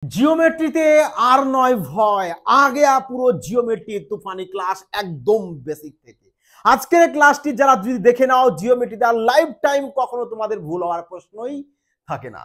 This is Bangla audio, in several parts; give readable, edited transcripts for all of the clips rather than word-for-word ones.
জিওমেট্রিতে আর নয় ভয়, আগে পুরো জিওমেট্রি তুফানি ক্লাস একদম বেসিক থেকে। আজকের ক্লাসটি যারা যদি দেখে নাও জিওমেট্রিতে আর লাইফ টাইম কখনো তোমাদের ভুল হওয়ার প্রশ্নই থাকে না।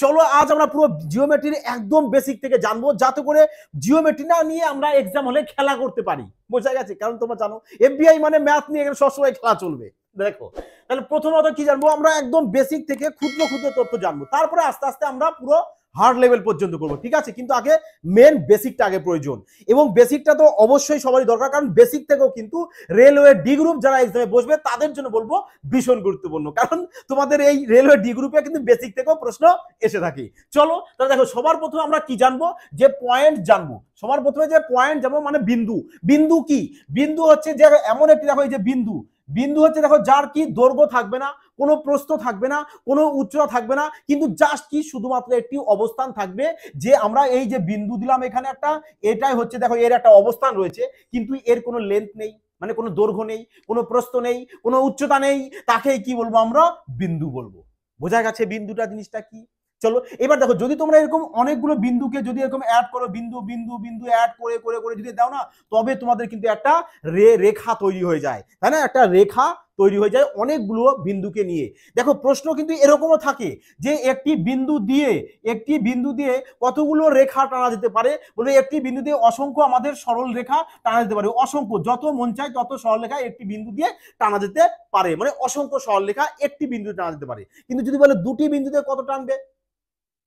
চলো আজ আমরা পুরো জিওমেট্রির একদম বেসিক থেকে জানবো, যাতে করে জিওমেট্রি না নিয়ে আমরা এক্সাম হলে খেলা করতে পারি। বোঝা গেছে? কারণ তোমরা জানো এফবিআই মানে ম্যাথ নিয়ে এখানে সবসময় খেলা চলবে। দেখো তাহলে প্রথমত কি জানবো, আমরা একদম বেসিক থেকে ক্ষুদ্র ক্ষুদ্র তথ্য জানবো, তারপরে আস্তে আস্তে আমরা পুরো হার্ড লেভেল পর্যন্ত করবো, ঠিক আছে? কিন্তু আগে মেন বেসিকটা আগে প্রয়োজন, এবং বেসিকটা তো অবশ্যই সবারই দরকার, কারণ বেসিক থেকেও কিন্তু রেলওয়ে ডি গ্রুপ যারা এক্সামে বসবে তাদের জন্য বলবো ভীষণ গুরুত্বপূর্ণ, কারণ তোমাদের এই রেলওয়ে ডি গ্রুপে কিন্তু বেসিক থেকেও প্রশ্ন এসে থাকে। চলো তাহলে দেখো, সবার প্রথমে আমরা কি জানবো, যে পয়েন্ট জানবো। সবার প্রথমে যে পয়েন্ট জানবো মানে বিন্দু। বিন্দু কি? বিন্দু হচ্ছে যে এমন একটি, দেখো এই যে বিন্দু, বিন্দু হচ্ছে দেখো যার কি দৈর্ঘ্য থাকবে না, কোনো প্রস্থ থাকবে না, কোনো উচ্চতা থাকবে না, কিন্তু জাস্ট কি শুধুমাত্র একটি অবস্থান থাকবে, যে আমরা এই যে বিন্দু দিলাম এখানে একটা, এটাই হচ্ছে দেখো এর একটা অবস্থান রয়েছে, কিন্তু এর কোনো লেন্থ নেই, মানে কোনো দৈর্ঘ্য নেই, কোনো প্রস্থ নেই, কোনো উচ্চতা নেই, তাকেই কি বলবো আমরা? বিন্দু বলবো। বোঝা গেছে বিন্দুটা জিনিসটা কি? চলো এবার দেখো, যদি তোমরা এরকম অনেকগুলো বিন্দুকে যদি এরকম অ্যাড করো, বিন্দু বিন্দু বিন্দু অ্যাড করে করে করে যদি দাও না, তবে তোমাদের কিন্তু একটা রেখা তৈরি হয়ে যায়, তাই না? একটা রেখা তৈরি হয়ে যায় অনেকগুলো বিন্দুকে নিয়ে। দেখো প্রশ্ন কিন্তু এরকমও থাকে যে একটি বিন্দু দিয়ে কতগুলো রেখা টানা যেতে পারে, বলে একটি বিন্দু দিয়ে অসংখ্য আমাদের সরল রেখা টানা যেতে পারে, অসংখ্য, যত মন চায় তত সরল রেখা একটি বিন্দু দিয়ে টানা যেতে পারে, মানে অসংখ্য সরল রেখা একটি বিন্দু টানা যেতে পারে। কিন্তু যদি বলে দুটি বিন্দুতে কত টানবে,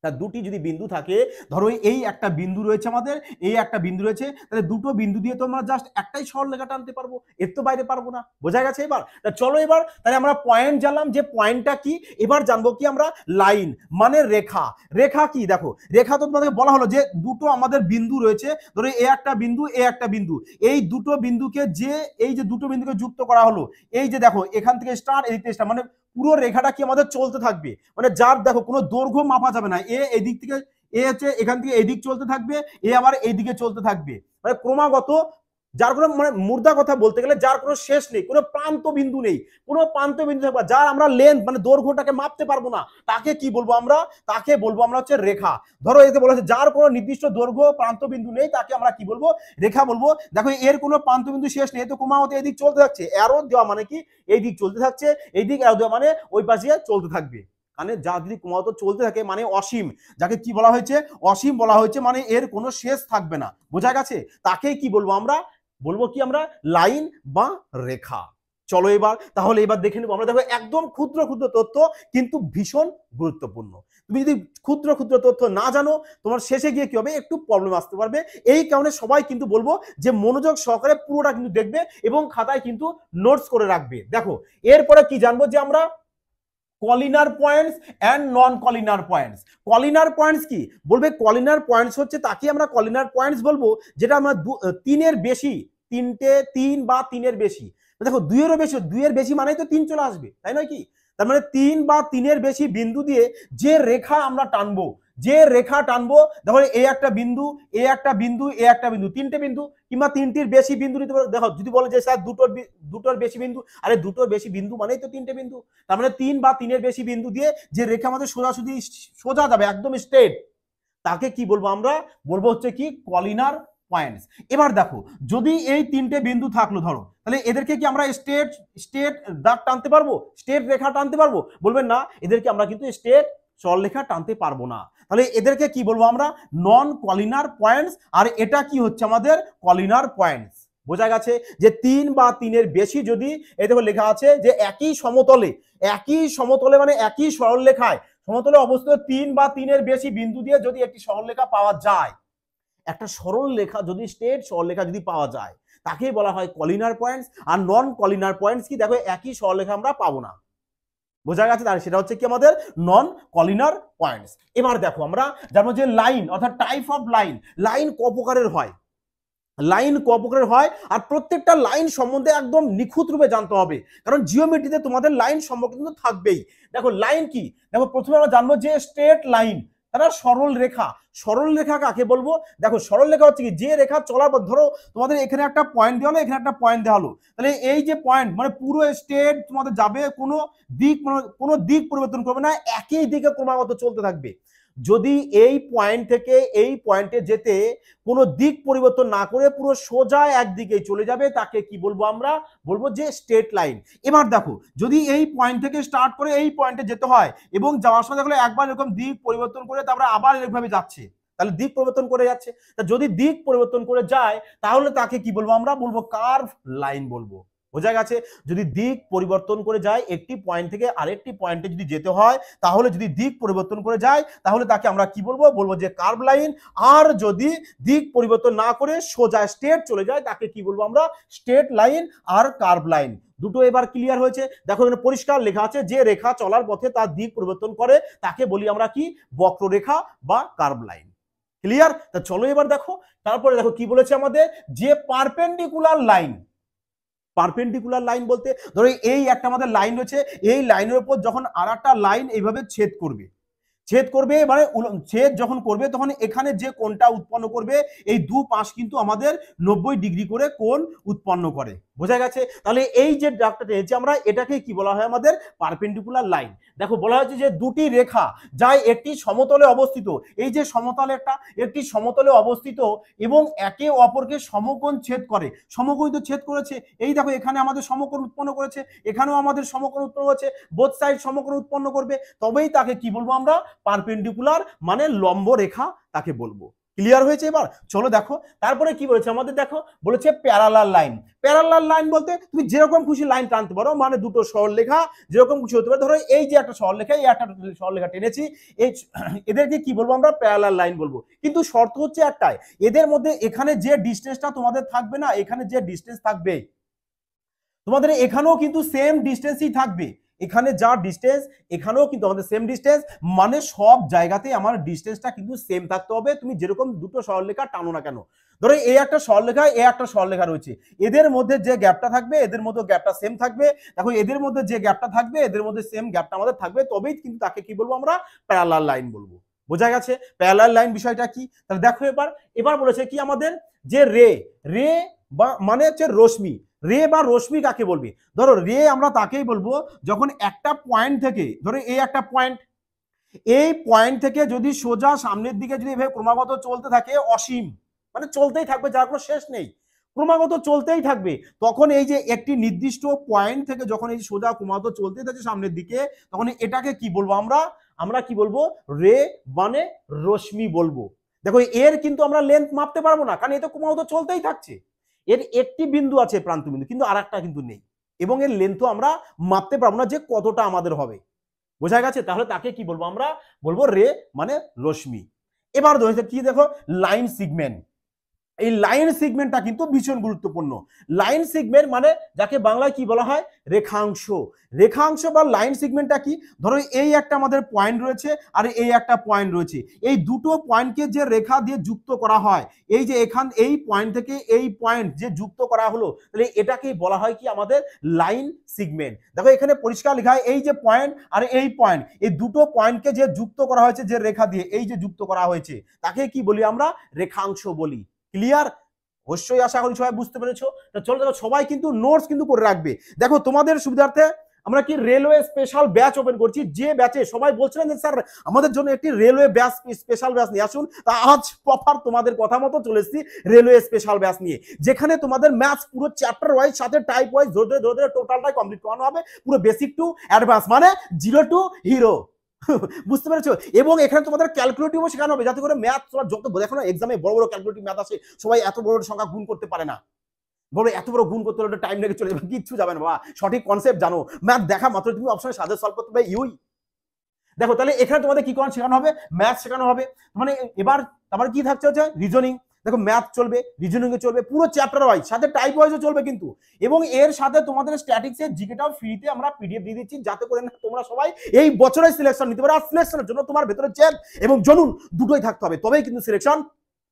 তা দুটি যদি বিন্দু থাকে, ধরো এই একটা বিন্দু রয়েছে আমাদের, এই একটা বিন্দু রয়েছে, তাহলে দুটো বিন্দু দিয়ে তো আমরা জাস্ট একটাই সরলরেখা টানতে পারবো, এর তো বাইরে পারবো না। বোঝা গেছে? এবার চলো এবার তাহলে আমরা পয়েন্ট জানলাম যে পয়েন্টটা কি, এবার জানবো কি আমরা লাইন মানে রেখা। রেখা কি? দেখো রেখা তো তোমাদেরকে বলা হলো যে দুটো আমাদের বিন্দু রয়েছে, ধরো এ একটা বিন্দু, এ একটা বিন্দু, এই দুটো বিন্দুকে যে এই যে দুটো বিন্দুকে যুক্ত করা হলো, এই যে দেখো এখান থেকে স্টার, এদিক থেকে স্টার, মানে পুরো রেখাটা কি আমাদের চলতে থাকবে, মানে যার দেখো কোনো দৈর্ঘ্য মাপা যাবে না, এ এদিক থেকে, এ হচ্ছে এখান থেকে এদিক চলতে থাকবে, এ আবার এইদিকে চলতে থাকবে, মানে ক্রমাগত, যার কোনো মানে মুদ্রা কথা বলতে গেলে যার কোনো শেষ নেই, কোনো প্রান্ত বিন্দু নেই, কোনো প্রান্ত বিন্দু থাকবে, যার আমরা লেন্থ মানে দৈর্ঘ্যটাকে মাপতে পারবো না, তাকে কি বলবো আমরা? তাকে বলবো আমরা হচ্ছে রেখা। ধরো এতে বলা হচ্ছে যার কোনো নির্দিষ্ট দৈর্ঘ্য প্রান্ত বিন্দু নেই, তাকে আমরা কি বলবো? রেখা বলবো। দেখো এর কোনো প্রান্ত বিন্দু শেষ নেই, তো ক্রমাগত এদিক চলতে থাকছে, অ্যারো দেওয়া মানে কি এই দিক চলতে থাকছে, এই দিক অ্যারো দেওয়া মানে ওই পাশে চলতে থাকবে, মানে যা যদি ক্রমাগত চলতে থাকে মানে অসীম, যাকে কি বলা হয়েছে? অসীম বলা হয়েছে, মানে এর কোনো শেষ থাকবে না। বোঝা গেছে? তাকেই কি বলবো আমরা? বলবো কি আমরা? লাইন বা রেখা। চলো এবার তাহলে এবার দেখে নেবো আমরা। দেখো একদম ক্ষুদ্র ক্ষুদ্র তথ্য, কিন্তু ভীষণ গুরুত্বপূর্ণ। তুমি যদি ক্ষুদ্র ক্ষুদ্র তথ্য না জানো, তোমার শেষে গিয়ে কি হবে? একটু প্রবলেম আসতে পারবে। এই কারণে সবাই কিন্তু বলবো যে মনোযোগ সহকারে পুরোটা কিন্তু দেখবে এবং খাতায় কিন্তু নোটস করে রাখবে। দেখো এরপরে কি জানবো, যে আমরা collinear points and non collinear points. Collinear points কি? বলবে কলিনার পয়েন্টস হচ্ছে, তাকে আমরা কলিনার পয়েন্টস বলবো যেটা আমরা তিনের বেশি, তিন বা তিনের বেশি, দেখো দুইয়েরও বেশি, দুইয়ের বেশি মানেই তো তিন চলে আসবে, তাই নয় কি? তার মানে তিন বা তিনের বেশি বিন্দু দিয়ে যে রেখা আমরা টানবো, যে রেখা টানবো, দেখো এ একটা বিন্দু, এ একটা বিন্দু, এ একটা বিন্দু, তিনটে বিন্দু কিংবা তিনটির বেশি বিন্দু নিতে পারো। দেখো যদি বলে যে স্যার দুটোর বেশি বিন্দু, আরে দুটোর বেশি বিন্দু মানেই তো তিনটে বিন্দু, তার মানে তিন বা তিনের বেশি বিন্দু দিয়ে যে রেখা আমাদের সোজাসুজি সোজা যাবে একদম স্ট্রেট, তাকে কি বলবো আমরা? বলবো হচ্ছে কি কলিনার পয়েন্টস। এবার দেখো যদি এই তিনটে বিন্দু থাকলো ধরো, তাহলে এদেরকে কি আমরা স্ট্রেট স্ট্রেট দাগ টানতে পারবো, স্ট্রেট রেখা টানতে পারবো? বলবেন না, এদেরকে আমরা কিন্তু স্ট্রেট সরলরেখা টানতে পারবো না। তাহলে এদেরকে কি বলবো আমরা? নন কলিনার পয়েন্টস। আর এটা কি হচ্ছে আমাদের? কলিনার পয়েন্টস। বোঝা গেছে? যে তিন বা তিনের বেশি যদি, এই দেখো লেখা আছে যে একই সমতলে মানে একই সরলরেখায়, সমতলে অবস্থিত তিন বা তিনের বেশি বিন্দু দিয়ে যদি একটি সরলরেখা পাওয়া যায়, একটা সরল রেখা যদি স্ট্রেট সরলরেখা যদি পাওয়া যায়, তাকেই বলা হয় কলিনার পয়েন্টস। আর নন কলিনার পয়েন্টস কি? দেখো একই সরলরেখা আমরা পাবো না। বোঝা গেছে? তাহলে সেটা হচ্ছে কি আমাদের নন কলিনার পয়েন্টস। এবার দেখো আমরা জানবো যে লাইন অর্থাৎ টাইপ অফ লাইন। লাইন ক প্রকারের হয়, লাইন ক প্রকারের হয়, আর প্রত্যেকটা লাইন সম্বন্ধে একদম নিখুঁত রূপে জানতে হবে, কারণ জিওমেট্রিতে তোমাদের লাইন সম্পর্কে কিন্তু থাকবেই। দেখো লাইন কি? দেখো প্রথমে আমরা জানবো যে স্ট্রেট লাইন, তারা সরল রেখা। সরল রেখা কাকে বলবো? দেখো সরল রেখা হচ্ছে কি, যে রেখা চলার পর, ধরো তোমাদের এখানে একটা পয়েন্ট দেওয়া হলো, এখানে একটা পয়েন্ট দেওয়া হলো, তাহলে এই যে পয়েন্ট মানে পুরো স্ট্রেট তোমাদের যাবে, কোনো দিক পরিবর্তন করবে না, একই দিকে ক্রমাগত চলতে থাকবে। যদি এই পয়েন্ট থেকে এই পয়েন্টে যেতে কোনো দিক পরিবর্তন না করে পুরো সোজা একদিকে চলে যাবে, তাকে কি বলবো আমরা? বলবো যে স্ট্রেট লাইন। এবার দেখো যদি এই পয়েন্ট থেকে স্টার্ট করে এই পয়েন্টে যেতে হয় এবং যাওয়ার সময় দেখলে একবার এরকম দিক পরিবর্তন করে তারপরে আবার এরকমভাবে যাচ্ছে, তাহলে দিক পরিবর্তন করে যাচ্ছে। তা যদি দিক পরিবর্তন করে যায় তাহলে তাকে কি বলবো আমরা? বলবো কার্ভ লাইন বলবো। বোঝা গেছে? যদি দিক পরিবর্তন করে যায় একটি পয়েন্ট থেকে আরেকটি পয়েন্টে যদি যেতে হয়, তাহলে যদি দিক পরিবর্তন করে যায় তাহলে তাকে আমরা কি বলবো? বলবো যে কার্ভ লাইন। আর যদি দিক পরিবর্তন না করে সোজা স্ট্রেট চলে যায় তাকে কি বলবো আমরা? স্ট্রেট লাইন আর কার্ভ লাইন। দুটো এবার ক্লিয়ার হয়েছে? দেখো এখানে পরিষ্কার লেখা আছে, যে রেখা চলার পথে তার দিক পরিবর্তন করে তাকে বলি আমরা কি? বক্ররেখা বা কার্ভ লাইন। ক্লিয়ার? তা চলো এবার দেখো, তারপরে দেখো কি বলেছে আমাদের, যে পারপেন্ডিকুলার লাইন। পারপেন্ডিকুলার লাইন বলতে ধরো এই একটা আমাদের লাইন রয়েছে, এই লাইনের উপর যখন আর একটা লাইন এইভাবে ছেদ করবে, মানে ছেদ যখন করবে তখন এখানে যে কোণটা উৎপন্ন করবে, এই দু পাশ কিন্তু আমাদের 90 ডিগ্রি করে কোণ উৎপন্ন করে। বোঝা গেছে? তাহলে এই যে দাগটা টেনেছি আমরা, এটাকে কি বলা হয় আমাদের? Perpendicular line. দেখো বলা হয়েছে যে দুটি রেখা যা একটি সমতলে অবস্থিত, এই যে সমতল একটি সমতলে অবস্থিত এবং একে অপরকে সমকোণ ছেদ করে, সমকোণ তো ছেদ করেছে, এই দেখো এখানে আমাদের সমকোণ উৎপন্ন করেছে, এখানেও আমাদের সমকোণ উৎপন্ন হচ্ছে, বোথ সাইড সমকোণ উৎপন্ন করবে, তবেই তাকে কি বলবো আমরা? পারপেন্ডিকুলার মানে লম্ব রেখা তাকে বলবো। ক্লিয়ার হয়েছে? এবার চলো দেখো তারপরে কি বলেছে আমাদের, দেখো বলেছে প্যারালাল লাইন। প্যারালাল লাইন বলতে তুমি যেরকম খুশি লাইন টানতে পারো, মানে দুটো সরলরেখা যেরকম খুশি হতে পারে। ধরো এই যে একটা সরলরেখা, এই একটা সরলরেখা টেনেছি, এই এদেরকে কি বলবো আমরা? প্যারালাল লাইন বলবো। কিন্তু শর্ত হচ্ছে একটাই, এদের মধ্যে এখানে যে ডিসটেন্সটা তোমাদের থাকবে না, এখানে যে ডিসটেন্স থাকবে তোমাদের এখানেও কিন্তু সেম ডিসটেন্সই থাকবে। এখানে যা ডিসটেন্স এখানেও কিন্তু আমাদের সেম ডিসটেন্স, মানে সব জায়গাতেই আমার ডিসটেন্সটা কিন্তু সেম থাকতে হবে, তুমি যেরকম দুটো সরলরেখা টানো না কেন। ধরো এই একটা সরলরেখা, এই একটা সরলরেখা রয়েছে, এদের মধ্যে যে গ্যাপটা থাকবে এদের মধ্যে গ্যাপটা সেম থাকবে। দেখো এদের মধ্যে যে গ্যাপটা থাকবে এদের মধ্যে সেম গ্যাপটা আমাদের থাকবে, তবেই কিন্তু তাকে কি বলবো আমরা? প্যারালাল লাইন বলবো। বোঝা গেছে প্যারালাল লাইন বিষয়টা কি? তাহলে দেখো এবার বলেছে কি আমাদের, যে রে বা মানে হচ্ছে রশ্মি। রে বা রশ্মি কাকে বলবে? ধরো রে আমরা তাকেই বলবো যখন একটা পয়েন্ট থেকে, ধরো এই একটা পয়েন্ট, এই পয়েন্ট থেকে যদি সোজা সামনের দিকে যদি এভাবে ক্রমাগত চলতে থাকে, অসীম মানে চলতেই থাকবে, যার কোনো শেষ নেই, ক্রমাগত চলতেই থাকবে, তখন এই যে একটি নির্দিষ্ট পয়েন্ট থেকে যখন এই সোজা ক্রমাগত চলতেই থাকে সামনের দিকে, তখন এটাকে কি বলবো আমরা? আমরা কি বলবো? রে মানে রশ্মি বলবো। দেখো এর কিন্তু আমরা লেন্থ মাপতে পারবো না, কারণ এটা ক্রমাগত চলতেই থাকছে, এর একটি বিন্দু আছে প্রান্ত বিন্দু, কিন্তু আর একটা কিন্তু নেই, এবং এর লেন্থও আমরা মাপতে পারবো না যে কতটা আমাদের হবে। বোঝা গেছে? তাহলে তাকে কি বলবো আমরা? বলবো রে মানে রশ্মি। এবার কি দেখো, লাইন সিগমেন্ট। এই লাইন সিগমেন্টটা কিন্তু ভীষণ গুরুত্বপূর্ণ। লাইন সিগমেন্ট মানে যাকে বাংলায় কি বলা হয়? রেখাংশ। রেখাংশ বা লাইন সিগমেন্টটা কি? ধরো এই একটা আমাদের পয়েন্ট রয়েছে আর এই একটা পয়েন্ট রয়েছে, এই দুটো পয়েন্টকে যে রেখা দিয়ে যুক্ত করা হয়, এই যে এই পয়েন্ট থেকে এই পয়েন্ট যে যুক্ত করা হলো, তাহলে এটাকেই বলা হয় কি আমাদের? Line segment. দেখো এখানে পরিষ্কার লেখা হয়, এই যে পয়েন্ট আর এই পয়েন্ট, এই দুটো পয়েন্টকে যে যুক্ত করা হয়েছে যে রেখা দিয়ে, এই যে যুক্ত করা হয়েছে, তাকে কি বলি আমরা? রেখাংশ বলি। ক্লিয়ার? অবশ্যই আশা করি সবাই বুঝতে পেরেছো। চলো দেখো সবাই কিন্তু নোটস কিন্তু করে রাখবে। দেখো তোমাদের সুবিধার্থে আমরা কি রেলওয়ে স্পেশাল ব্যাচ ওপেন করছি, যে ব্যাচে সবাই বলছিলেন যে স্যার আমাদের জন্য একটি রেলওয়ে ব্যাচ, স্পেশাল ব্যাচ নিয়ে আসুন, তা আজ প্রপার তোমাদের কথা মতো চলে এসেছি রেলওয়ে স্পেশাল ব্যাচ নিয়ে, যেখানে তোমাদের ম্যাথস পুরো চ্যাপ্টার ওয়াইজ সাথে টাইপ ওয়াইজ ধরে ধরে টোটালটাই কমপ্লিট করানো হবে, পুরো বেসিক টু অ্যাডভান্স, মানে জিরো টু হিরো। বুঝতে পেরেছো? এবং এখানে তোমাদের ক্যালকুলেটিভও শেখানো হবে, যাতে করে ম্যাথ তোমরা যত দেখো না এক্সামে বড় বড় ক্যালকুলেটিভ ম্যাথ আসে, সবাই এত বড় সংখ্যা গুণ করতে পারে না, বড় এত বড় গুণ করতে হলে টাইম লেগে চলে যাবে, কিচ্ছু যাবে না বাবা, সঠিক কনসেপ্ট জানো, ম্যাথ দেখা মাত্র তুমি অপশনে সাজে সলভ করতে পারবে ইউই। দেখো তাহলে এখানে তোমাদের কি করানো শেখানো হবে? ম্যাথ শেখানো হবে, মানে এবার তারপরে কি থাকছে হচ্ছে রিজনিং। দেখো ম্যাথ চলবে, রিজনিং এ চলবে, পুরো চ্যাপ্টার ওয়াইজ, সাথে টাইপ ওয়াইজও চলবে কিন্তু, এবং এর সাথে তোমাদের স্ট্যাটিক্সের জিকেটাও ফ্রিতে আমরা পিডিএফ দিয়ে দিচ্ছি, যাতে করে না তোমরা সবাই এই বছরের সিলেকশন নিতে পারো। আর সিলেকশনের জন্য তোমার ভেতরে জেদ এবং জনুন দুটোই থাকতে হবে, তবেই কিন্তু সিলেকশন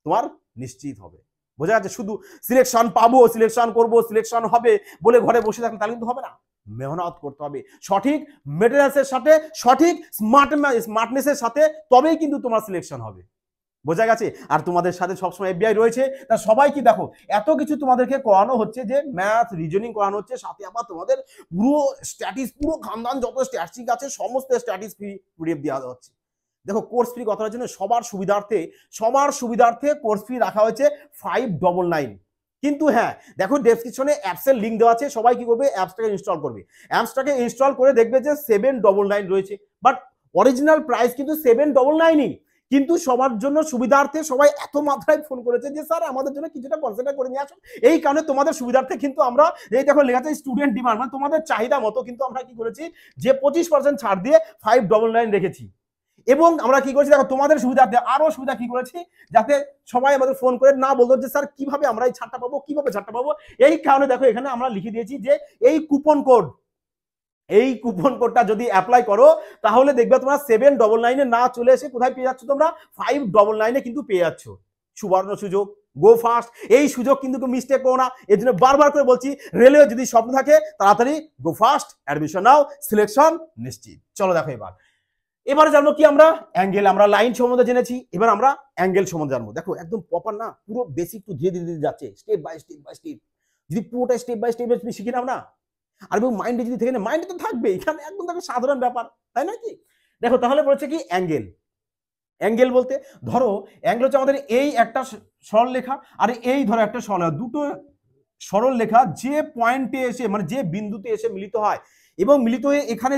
তোমার নিশ্চিত হবে। বোঝা যাচ্ছে? শুধু সিলেকশন পাবো, সিলেকশন করবো, সিলেকশন হবে বলে ঘরে বসে থাকলে তাহলে কিন্তু হবে না, মেহনত করতে হবে সঠিক মেটেরিয়ালসের সাথে, সঠিক স্মার্টনেসের সাথে, তবেই কিন্তু তোমার সিলেকশন হবে। বোঝা গেছে? আর তোমাদের সাথে সবসময় এফবিআই রয়েছে, তা সবাই কি দেখো এত কিছু তোমাদেরকে করানো হচ্ছে, যে ম্যাথ রিজনিং করানো হচ্ছে, সাথে আবার তোমাদের পুরো স্ট্যাটিস, পুরো খানদান যত স্ট্যাটিস্টিক আছে সমস্ত স্ট্যাটিস পিডিএফ দেওয়া হচ্ছে। দেখো কোর্স ফি কথাটার জন্য সবার সুবিধার্থে কোর্স ফি রাখা হয়েছে 599। কিন্তু হ্যাঁ দেখো ডেসক্রিপশনে অ্যাপসের লিঙ্ক দেওয়া আছে, সবাই কি করবে অ্যাপসটাকে ইনস্টল করে দেখবে যে 799 রয়েছে, বাট অরিজিনাল প্রাইস কিন্তু 799ই। কিন্তু সবার জন্য সুবিধার্থে সবাই এত মাত্রায় ফোন করেছে যে স্যার আমাদের জন্য কিছুটা কনসিডার করে নিয়ে আসুন। এই কারণে তোমাদের সুবিধার্থে কিন্তু আমরা এই দেখো লেখা আছে স্টুডেন্ট ডিমান্ড, মানে তোমাদের চাহিদা মতো কিন্তু আমরা কি করেছি যে 25% ছাড় দিয়ে 599 রেখেছি। এবং আমরা কি করেছি দেখো তোমাদের সুবিধার্থে আরো সুবিধা কি করেছি, যাতে সবাই আমাদের ফোন করে না বলতো যে স্যার কিভাবে আমরা এই ছাড়টা পাবো, কিভাবে ছাড়টা পাবো। এই কারণে দেখো এখানে আমরা লিখে দিয়েছি যে এই কুপন কোডটা যদি অ্যাপ্লাই করো তাহলে দেখবে তোমরা 799 না চলে এসে কোথায় পেয়ে যাচ্ছ, তোমরা 599 কিন্তু পেয়ে যাচ্ছ। সুবর্ণ সুযোগ, গো ফাস্ট, এই সুযোগ কিন্তু মিস্টেক করো না। এর জন্য বারবার করে বলছি, রেলওয়ে যদি স্বপ্ন থাকে তাড়াতাড়ি গো ফাস্ট, অ্যাডমিশন নাও, সিলেকশন নিশ্চিত। চলো দেখো এবারে জানবো কি আমরা অ্যাঙ্গেল, আমরা লাইন সম্বন্ধে জেনেছি, এবার আমরা অ্যাঙ্গেল সম্বন্ধে জানবো। দেখো একদম প্রপার না, পুরো বেসিক টু ধীরে ধীরে যাচ্ছে, স্টেপ বাই স্টেপ। যদি পুরোটা স্টেপ বাই স্টেপ শিখে নাও না, আর মাইন্ডে যদি থেকে না, মাইন্ডে তো থাকবে, এখানে একদম দেখো সাধারণ ব্যাপার, তাই না কি? দেখো তাহলে বলছে কি অ্যাঙ্গেল বলতে ধরো অ্যাঙ্গেল হচ্ছে আমাদের এই একটা সরল রেখা আর এই ধরো একটা সরল রেখা, দুটো সরল রেখা যে পয়েন্টে এসে মানে যে বিন্দুতে এসে মিলিত হয় এবং মিলিত হয়ে এখানে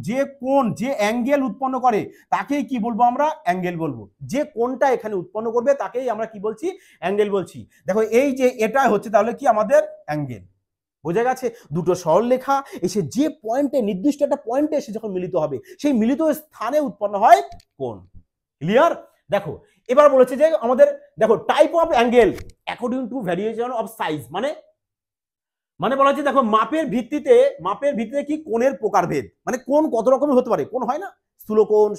যে কোণ যে অ্যাঙ্গেল উৎপন্ন করে তাকেই কি বলবো আমরা অ্যাঙ্গেল বলবো। যে কোণটা এখানে উৎপন্ন করবে তাকেই আমরা কি বলছি অ্যাঙ্গেল বলছি। দেখো এই যে এটা হচ্ছে তাহলে কি আমাদের অ্যাঙ্গেল, বোঝা গেছে? দুটো সরল রেখা এসে যে পয়েন্টে নির্দিষ্ট একটা পয়েন্টে এসে যখন মিলিত হবে সেই মিলিত স্থানে উৎপন্ন হয় কোণ। ক্লিয়ার? দেখো এবার বলেছে যে আমাদের দেখো type of angle according to variation of size, মানে বলা হচ্ছে দেখো মাপের ভিত্তিতে কি কোণের প্রকারভেদ, মানে কোণ কত রকমের হতে পারে। কোণ হয় না স্থূল কোণ,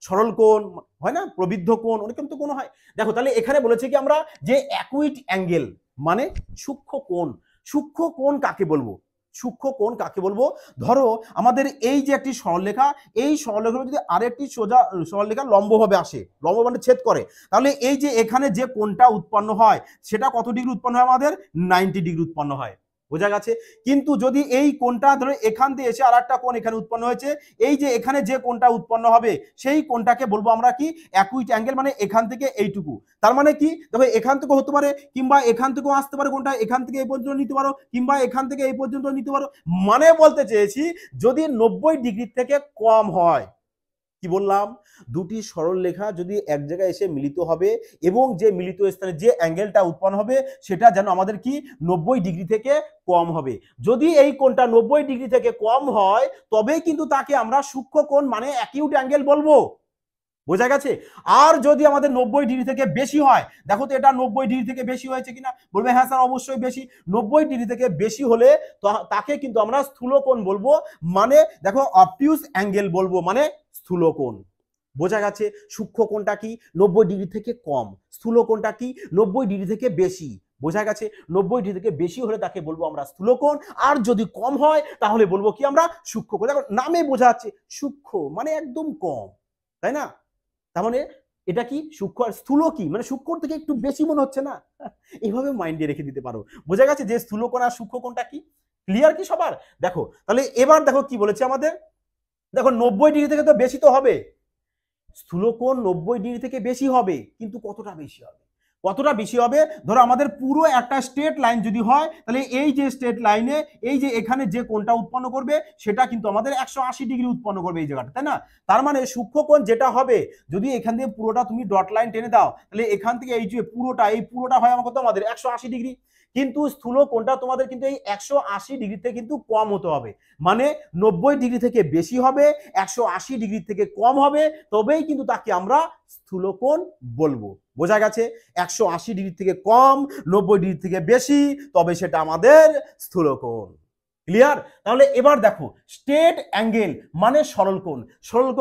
সরল কোণ হয় না, প্রবৃদ্ধ কোণ, অনেক তো কোণ হয়। দেখো তাহলে এখানে বলেছে কি আমরা যে অ্যাকুইট অ্যাঙ্গেল মানে সূক্ষ্ম কোণ কাকে বলবো? ধরো আমাদের এই যে একটি সরলরেখা, এই সরলরেখার যদি আরেকটি সোজা সরলরেখা লম্বভাবে আসে, লম্ব মানে ছেদ করে, তাহলে এই যে এখানে যে কোণটা উৎপন্ন হয় সেটা কত ডিগ্রি উৎপন্ন হয়? আমাদের 90 ডিগ্রি উৎপন্ন হয়, বোঝা গেছে? কিন্তু যদি এই কোণটা ধরো এখান থেকে এসে আরেকটা কোণ এখানে উৎপন্ন হয়েছে, এই যে এখানে যে কোণটা উৎপন্ন হবে সেই কোণটাকে বলবো আমরা কি অ্যাকুইট অ্যাঙ্গেল, মানে এখান থেকে এইটুকু। তার মানে কি দেখো এখান থেকে হতে পারে, কিংবা এখান থেকেও আসতে পারে, কোণটা এখান থেকে এই পর্যন্ত নিতে পারো, কিংবা এখান থেকে এই পর্যন্ত নিতে পারো। মানে বলতে চেয়েছি যদি 90 ডিগ্রি থেকে কম হয়, কি বললাম, দুটি সরল রেখা যদি এক জায়গায় এসে মিলিত হবে এবং যে মিলিত স্থানে যে অ্যাঙ্গেলটা উৎপন্ন হবে সেটা যেন আমাদের কি 90 ডিগ্রি থেকে কম হবে। যদি এই কোণটা 90 ডিগ্রি থেকে কম হয় তবেই কিন্তু তাকে আমরা সূক্ষ্ম কোণ মানে অ্যাকিউট অ্যাঙ্গেল বলবো, বোঝা গেছে? আর যদি আমাদের 90 ডিগ্রি থেকে বেশি হয়, দেখো তো এটা 90 ডিগ্রি থেকে বেশি হয়েছে কিনা, বলবে হ্যাঁ স্যার অবশ্যই বেশি। 90 ডিগ্রি থেকে বেশি হলে তাকে কিন্তু আমরা স্থূল কোণ বলবো, মানে দেখো অবটিউস অ্যাঙ্গেল বলবো, মানে স্থূল কোণ, বোঝা গেছে? সূক্ষ্ম কোণটা কি 90 ডিগ্রি থেকে কম, স্থূল কোণটা কি 90 ডিগ্রি থেকে বেশি, বোঝা গেছে? 90 ডিগ্রি থেকে বেশি হলে তাকে বলবো আমরা স্থূল কোণ, আর যদি কম হয় তাহলে বলবো কি আমরা সূক্ষ্ম কোণ। দেখো নামে বোঝা যাচ্ছে সূক্ষ্ম মানে একদম কম, তাই না? তার মানে এটা কি সূক্ষ্ম আর স্থূল কি মানে সূক্ষ্ম থেকে একটু বেশি মনে হচ্ছে না? এইভাবে মাইন্ডে রেখে দিতে পারো, বোঝা গেছে যে স্থূল কোণ আর সূক্ষ্ম কোণটা কি? ক্লিয়ার কি সবার? দেখো তাহলে এবার দেখো কি বলেছে আমাদের, দেখো 90 ডিগ্রি থেকে তো বেশি তো হবে, স্থূল কোণ 90 ডিগ্রি থেকে বেশি হবে, কিন্তু কতটা বেশি হবে? ধরো আমাদের পুরো একটা স্ট্রেট লাইন যদি হয় তাহলে এই যে স্ট্রেট লাইনে এই যে এখানে যে কোণটা উৎপন্ন করবে সেটা কিন্তু আমাদের 180 ডিগ্রি উৎপন্ন করবে এই জায়গাটা, তাই না? তার মানে সূক্ষ্ম কোণ যেটা হবে, যদি এখান থেকে পুরোটা তুমি ডট লাইন টেনে দাও তাহলে এখান থেকে এই যে পুরোটা হয় আমাদের 180 ডিগ্রি। কিন্তু স্থূল কোণটা তোমাদের কিন্তু এই 180 ডিগ্রিতে কিন্তু কম হতে হবে, মানে 90 ডিগ্রি থেকে বেশি হবে, 180 ডিগ্রি থেকে কম হবে, তবেই কিন্তু তাকে আমরা স্থূল কোণ বলবো, বোঝা গেছে? 180 ডিগ্রি থেকে কম, 90 ডিগ্রি থেকে বেশি, তবে সেটা আমাদের স্থূল কোণ। ক্লিয়ার? তাহলে এবার দেখো স্ট্রেট অ্যাঙ্গেল মানে সরল কোণ। সরল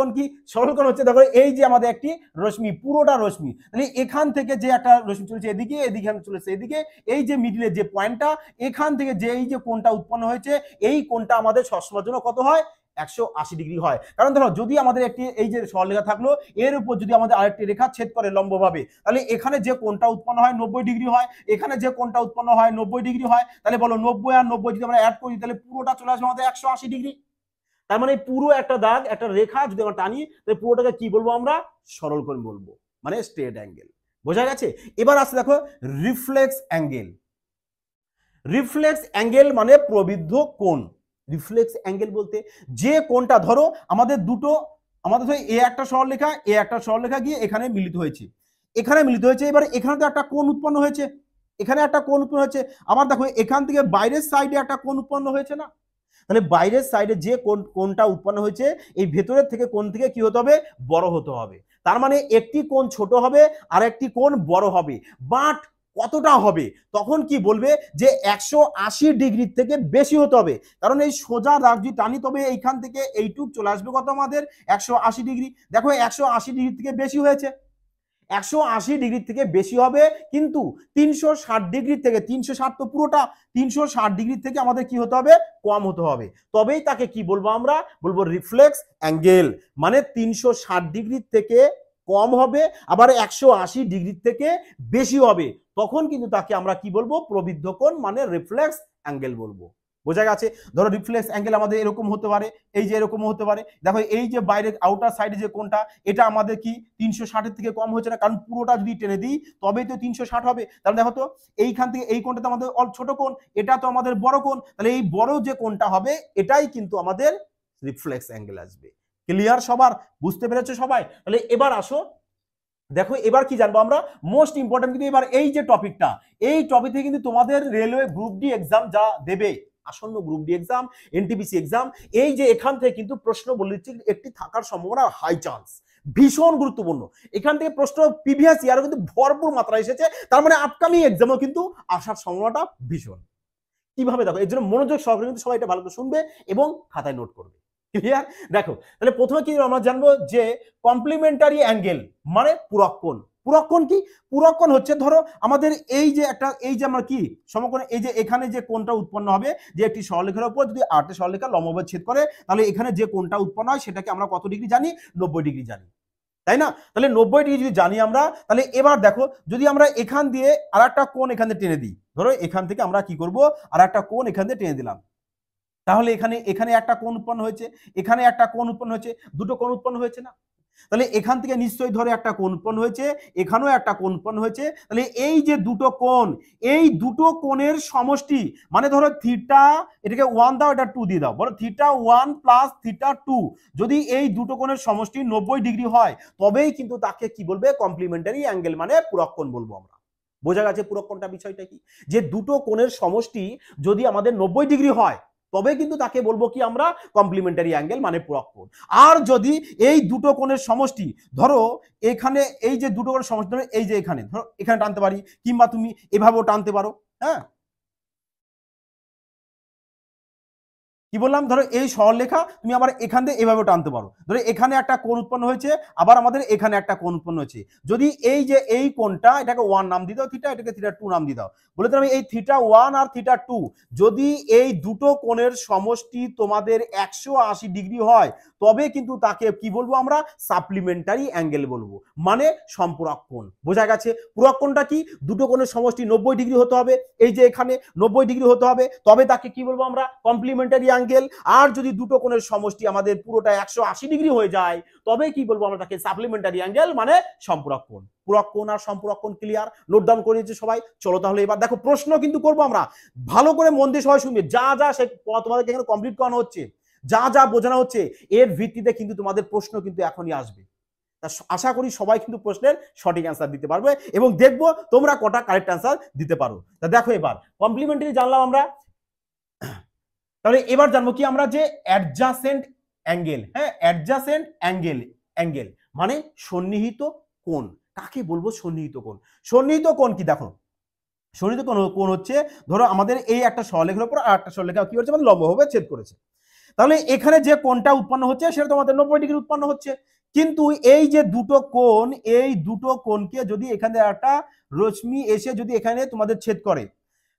কোণ হচ্ছে দেখো এই যে আমাদের একটি রশ্মি, পুরোটা রশ্মি, তাহলে এখান থেকে যে একটা রশ্মি চলেছে এদিকে, এদিকে চলেছে এদিকে, এই যে মিডিলের যে পয়েন্টটা, এখান থেকে যে এই যে কোণটা উৎপন্ন হয়েছে এই কোণটা আমাদের সবসময়ের জন্য কত হয়? 180 ডিগ্রি হয়। কারণ ধরো যদি আমাদের একটি এই যে সরলরেখা থাকলো, এর উপর যদি আমাদের আরেকটি রেখা ছেদ করে লম্বভাবে, তাহলে এখানে যে কোণটা উৎপন্ন হয় 90 ডিগ্রি হয়, এখানে যে কোণটা উৎপন্ন হয় 90 ডিগ্রি হয়, তাহলে বলো 90 আর 90 যদি আমরা অ্যাড করি তাহলে পুরোটা চলে আসবে আমাদের 180 ডিগ্রি। তার মানে পুরো একটা দাগ, একটা রেখা যদি আমরা টানি তাহলে পুরোটাকে কি বলবো আমরা? সরল কোণ বলবো, মানে স্ট্রেট অ্যাঙ্গেল। বোঝা গেছে? এবার আসছে দেখো রিফ্লেক্স অ্যাঙ্গেল। রিফ্লেক্স অ্যাঙ্গেল মানে প্রবিদ্ধ কোণ। রিফ্লেক্স অ্যাঙ্গেল বলতে যে কোণটা ধরো আমাদের দুটো, আমাদের ধরো এ একটা সরলরেখা, এ একটা সরলরেখা গিয়ে এখানে মিলিত হয়েছে, এখানে মিলিত হয়েছে, এবার এখানে তো একটা কোণ উৎপন্ন হয়েছে, এখানে একটা কোণ উৎপন্ন হয়েছে, আবার দেখো এখান থেকে বাইরের সাইডে একটা কোণ উৎপন্ন হয়েছে না? তাহলে বাইরের সাইডে যে কোণটা উৎপন্ন হয়েছে এই ভেতরের থেকে কোণ থেকে কি হতে হবে? বড় হতে হবে। তার মানে একটি কোণ ছোট হবে আর একটি কোণ বড় হবে, বাট কতটা হবে? তখন কি বলবে যে 180 ডিগ্রির থেকে বেশি হতে হবে, কারণ এই সোজা দাগ যদি টানি তবে এইখান থেকে এইটুক চলে আসবে কত আমাদের? 180 ডিগ্রি। দেখো 180 ডিগ্রি থেকে বেশি হয়েছে, 180 ডিগ্রি থেকে বেশি হবে, কিন্তু 360 ডিগ্রি থেকে, 360 তো পুরোটা, 360 ডিগ্রি থেকে আমাদের কি হতে হবে? কম হতে হবে, তবেই তাকে কি বলবো আমরা? বলবো রিফ্লেক্স অ্যাঙ্গেল। মানে 360 ডিগ্রি থেকে কম হবে, আবার 180 ডিগ্রি থেকে বেশি হবে, তখন কিন্তু তাকে আমরা কি বলবো? প্রবিদ্ধ কোণ, মানে রিফ্লেক্স অ্যাঙ্গেল বলবো। বোঝা গেছে? ধরো রিফ্লেক্স অ্যাঙ্গেল আমাদের এরকম হতে পারে, এই যে এরকম হতে পারে, দেখো এই যে বাইরে আউটার সাইডে যে কোণটা, এটা আমাদের কি 360 থেকে কম হচ্ছে না, কারণ পুরোটা যদি টেনে দিই তবেই তো 360 হবে। তাহলে দেখো তো এইখান থেকে এই কোণটা তো আমাদের ছোট কোণ, এটা তো আমাদের বড় কোণ, তাহলে এই বড় যে কোণটা হবে এটাই কিন্তু আমাদের রিফ্লেক্স অ্যাঙ্গেল আসবে। ক্লিয়ার সবার? বুঝতে পেরেছো সবাই? তাহলে এবার আসো, দেখো এবার কি জানবো আমরা? মোস্ট ইম্পর্টেন্ট কিন্তু এবার এই যে টপিকটা, এই টপিক থেকে কিন্তু তোমাদের রেলওয়ে গ্রুপ ডি এক্সাম যা দেবে, আসন্ন group D exam, NTPC exam, এই যে এখান থেকে কিন্তু প্রশ্ন বলেছি একটি থাকার সম্ভাবনা হাই চান্স, ভীষণ গুরুত্বপূর্ণ। এখান থেকে প্রশ্ন প্রিভিয়াস ইয়ারও কিন্তু ভরপুর মাত্রা এসেছে, তার মানে আপকামিং এক্সামও কিন্তু আসার সম্ভাবনাটা ভীষণ। কিভাবে? দেখো এর জন্য মনোযোগ সহকারে কিন্তু সবাই এটা ভালো করে শুনবে এবং খাতায় নোট করবে। ক্লিয়ার? দেখো তাহলে প্রথমে কি আমরা জানবো যে কমপ্লিমেন্টারি অ্যাঙ্গেল মানে পূরক কোণ। পূরক কোণ কি? পূরক কোণ হচ্ছে ধরো আমাদের এই যে একটা, এই যে আমরা কি সমকোণ, এই যে এখানে যে কোণটা উৎপন্ন হবে, যে একটি সরলরেখার উপর যদি আরেকটি সরলরেখা লম্বভাবে ছেদ করে, তাহলে এখানে যে কোণটা উৎপন্ন হয় সেটাকে আমরা কত ডিগ্রি জানি? 90 ডিগ্রি জানি, তাই না? তাহলে 90 ডিগ্রি যদি জানি আমরা, তাহলে এবার দেখো যদি আমরা এখান দিয়ে আর একটা কোণ এখান থেকে টেনে দিই, ধরো এখান থেকে আমরা কি করব? আর একটা কোণ এখান দিয়ে টেনে দিলাম, তাহলে এখানে এখানে একটা কোণ উৎপন্ন হয়েছে, এখানে একটা কোণ উৎপন্ন হয়েছে, দুটো কোণ উৎপন্ন হয়েছে না? তাহলে এখান থেকে নিশ্চয়ই ধরে একটা কোণ উৎপন্ন হয়েছে, এখানেও একটা কোণ উৎপন্ন হয়েছে, তাহলে এই যে দুটো কোণ, এই দুটো কোণের সমষ্টি, মানে ধরো থিটা, এটাকে 1 দাও, এটা 2 দিয়ে দাও, বলো থিটা 1 প্লাস থিটা 2, যদি এই দুটো কোণের সমষ্টি 90 ডিগ্রি হয় তবেই কিন্তু তাকে কি বলবে? কমপ্লিমেন্টারি অ্যাঙ্গেল, মানে পূরক কোণ বলবো আমরা। বোঝা গেছে পূরক কোণটা বিষয়টা কি? যে দুটো কোণের সমষ্টি যদি আমাদের 90 ডিগ্রি হয় তবে কিন্তু তাকে বলবো কি আমরা? কমপ্লিমেন্টারি অ্যাঙ্গেল, মানে পূরক কোণ। আর যদি এই দুটো কোণের সমষ্টি, ধরো এখানে এই যে দুটো কোণের সমষ্টি, ধরো এই যে এখানে, ধরো এখানে টানতে পারি, কিংবা তুমি এভাবেও টানতে পারো, হ্যাঁ কি বললাম? ধরো এই সরলরেখা তুমি আবার এখান থেকে এভাবে টানতে পারো, ধরো এখানে একটা কোণ উৎপন্ন হয়েছে, আবার আমাদের এখানে একটা কোণ উৎপন্ন হয়েছে, যদি এই যে এই কোণটা, এটাকে 1 নাম দিয়ে দাও থিটা, এটাকে থিটা 2 নাম দিয়ে দাও, বলে আমি এই থিটা 1 আর থিটা 2, যদি এই দুটো কোণের সমষ্টি তোমাদের 180 ডিগ্রি হয় তবে কিন্তু তাকে কি বলবো আমরা? সাপ্লিমেন্টারি অ্যাঙ্গেল বলবো, মানে সম্পূরক কোণ। বোঝা গেছে? পূরক কোণটা কি? দুটো কোণের সমষ্টি 90 ডিগ্রি হতে হবে, এই যে এখানে 90 ডিগ্রি হতে হবে, তবে তাকে কি বলবো আমরা? Complimentary angle. আর যদি দুটো কোণের সমষ্টি আমাদের পুরোটা 180 ডিগ্রি হয়ে যায় তবে কি বলবো আমরা? তাকে সাপ্লিমেন্টারি অ্যাঙ্গেল, মানে সম্পূরক কোণ। পূরক কোণ আর সম্পূরক কোণ ক্লিয়ার? নোট ডাউন করে নিয়েছে সবাই? চলো তাহলে এবার দেখো প্রশ্ন কিন্তু করবো আমরা, ভালো করে মন দিয়ে সবাই শুনবে, যা যা সে তোমাদেরকে এখানে কমপ্লিট করানো হচ্ছে, যা যা বোঝানো হচ্ছে এর ভিত্তিতে কিন্তু তোমাদের প্রশ্ন কিন্তু এখনই আসবে। আশা করি সবাই কিন্তু প্রশ্নের সঠিক অ্যান্সার দিতে পারবে এবং দেখবো তোমরা কটা কারেক্ট অ্যান্সার দিতে পারো। তা দেখো এবার কমপ্লিমেন্টারি জানলাম আমরা, তাহলে এবার জানবো কি আমরা? যে অ্যাডজাসেন্ট অ্যাঙ্গেল। হ্যাঁ, অ্যাডজাসেন্ট অ্যাঙ্গেল, অ্যাঙ্গেল মানে সন্নিহিত কোণ। কাকে বলবো সন্নিহিত কোণ? সন্নিহিত কোণ কি? দেখো সন্নিহিত কোণ হচ্ছে, ধরো আমাদের এই একটা সরলরেখার উপর আর একটা সরলরেখা কি হচ্ছে? আমাদের লম্বভাবে ছেদ করেছে, তাহলে এখানে যে কোণটা উৎপন্ন হচ্ছে সেটা তোমাদের 90 ডিগ্রি উৎপন্ন হচ্ছে, কিন্তু এই যে দুটো কোণ, এই দুটো কোণকে যদি এখানে একটা রশ্মি এসে যদি এখানে তোমাদের ছেদ করে,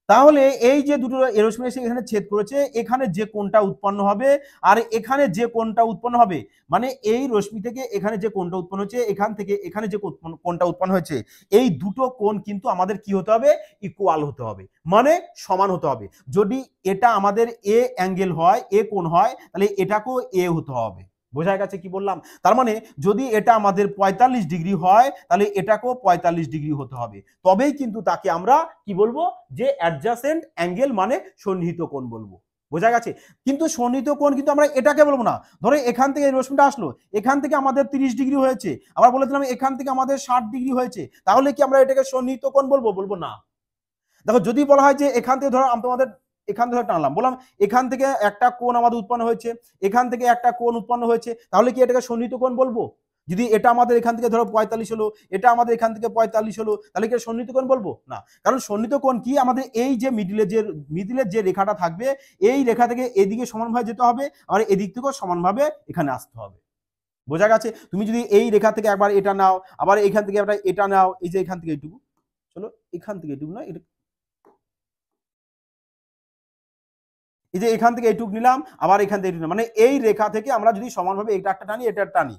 তাহলে এই যে দুটো রশ্মি এসে এখানে ছেদ করেছে, এখানে যে কোণটা উৎপন্ন হবে আর এখানে যে কোণটা উৎপন্ন হবে, মানে এই রশ্মি থেকে এখানে যে কোণটা উৎপন্ন হচ্ছে, এখান থেকে এখানে যে কোণটা উৎপন্ন হয়েছে, এই দুটো কোণ কিন্তু আমাদের কি হতে হবে, ইকুয়াল হতে হবে, মানে সমান হতে হবে। যদি এটা আমাদের এ অ্যাঙ্গেল হয়, এ কোণ হয়, তাহলে এটাকেও এ হতে হবে। বোঝা গেছে কি বললাম? তার মানে যদি এটা আমাদের 45 ডিগ্রি হয়, তাহলে এটাকেও 45 ডিগ্রি হতে হবে, তবেই কিন্তু তাকে আমরা কি বলবো, যে অ্যাডজাসেন্ট অ্যাঙ্গেল, মানে সন্নিহিত কোণ বলবো। বোঝা গেছে? কিন্তু সন্নিহিত কোণ কিন্তু আমরা এটাকে বলবো না। ধরো এখান থেকে এই রশ্মিটা আসলো, এখান থেকে আমাদের 30 ডিগ্রি হয়েছে, আবার বলেছিলাম এখান থেকে আমাদের 60 ডিগ্রি হয়েছে, তাহলে কি আমরা এটাকে সন্নিহিত কোণ বলবো? বলবো না। দেখো যদি বলা হয় যে এখান থেকে ধরো তোমাদের এখান থেকে টানলাম, বললাম এখান থেকে একটা কোণ আমাদের উৎপন্ন হয়েছে, এখান থেকে একটা কোণ উৎপন্ন হয়েছে, তাহলে কি এটাকে সন্নিহিত কোণ বলবো? যদি এটা আমাদের এখান থেকে ধরো 45 হলো, এটা আমাদের এখান থেকে 45 হলো, তাহলে কি সন্নিহিত কোণ বলবো? না। কারণ সন্নিহিত কোণ কি, আমাদের এই যে মিডিলের যে রেখাটা থাকবে, এই রেখা থেকে এদিকে সমানভাবে যেতে হবে, আর এদিক থেকেও সমানভাবে এখানে আসতে হবে। বোঝা গেছে? তুমি যদি এই রেখা থেকে একবার এটা নাও, আবার এখান থেকে এটা নাও, এই যে এখান থেকে এইটুকু, চলো এখান থেকে এইটুকু না, এটা এই যে এখান থেকে এইটুকু নিলাম, আবার এখান থেকে নিলাম, মানে এই রেখা থেকে আমরা যদি সমানভাবে এটা একটা টানি, এটা টানি,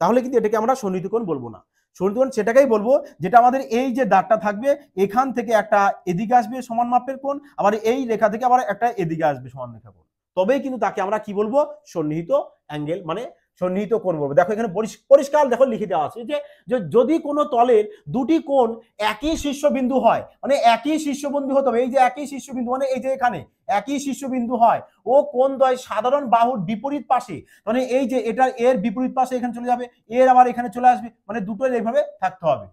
তাহলে কিন্তু এটাকে আমরা সন্নিহিত কোণ বলবো না। সন্নিহিত কোণ সেটাকেই বলবো যেটা আমাদের এই যে দাগটা থাকবে, এখান থেকে একটা এদিকে আসবে সমান মাপের কোণ, আবার এই রেখা থেকে আবার একটা এদিকে আসবে সমান রেখা কোণ, তবেই কিন্তু তাকে আমরা কি বলবো, সন্নিহিত অ্যাঙ্গেল, মানে সন্নিহিত কোণ বলবো। দেখো এখানে পরিষ্কার দেখো লিখে দেওয়া আছে যে যদি কোনো তলের দুটি কোণ একই শীর্ষবিন্দু হয়, মানে একই শীর্ষবিন্দু হতে হবে, এই যে একই শীর্ষবিন্দু, মানে এই যে এখানে একই শীর্ষবিন্দু হয় ও কোণদ্বয় সাধারণ বাহুর বিপরীত পাশে, মানে এই যে এটা এর বিপরীত পাশে এখানে চলে যাবে, এর আবার এখানে চলে আসবে, মানে দুটো এইভাবে থাকতে হবে,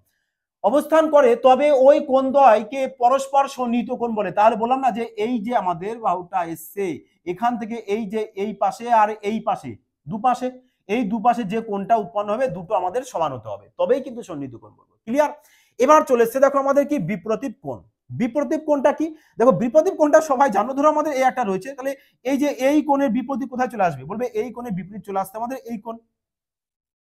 অবস্থান করে, তবে ওই কোণদ্বয়কে পরস্পর সন্নিহিত কোণ বলে। তাহলে বললাম না যে এই যে আমাদের বাহুটা এসছে, এখান থেকে এই যে এই পাশে আর এই পাশে, দুপাশে, এই দুপাশে যে কোণটা উৎপন্ন হবে, দুটো আমাদের সমান হতে হবে, তবেই কিন্তু সন্নিহিত কোণ বলবো। ক্লিয়ার? এবার চলে এসছে দেখো আমাদের কি বিপ্রতীপ কোণ। বিপ্রতীপ কোণটা কি? দেখো বিপ্রতীপ কোণটা সবাই জানো, ধরো আমাদের এই একটা রয়েছে, তাহলে এই যে এই কোণের বিপরীত কোথায় চলে আসবে, বলবে এই কোণের বিপরীত চলে আসতে আমাদের এই কোণ,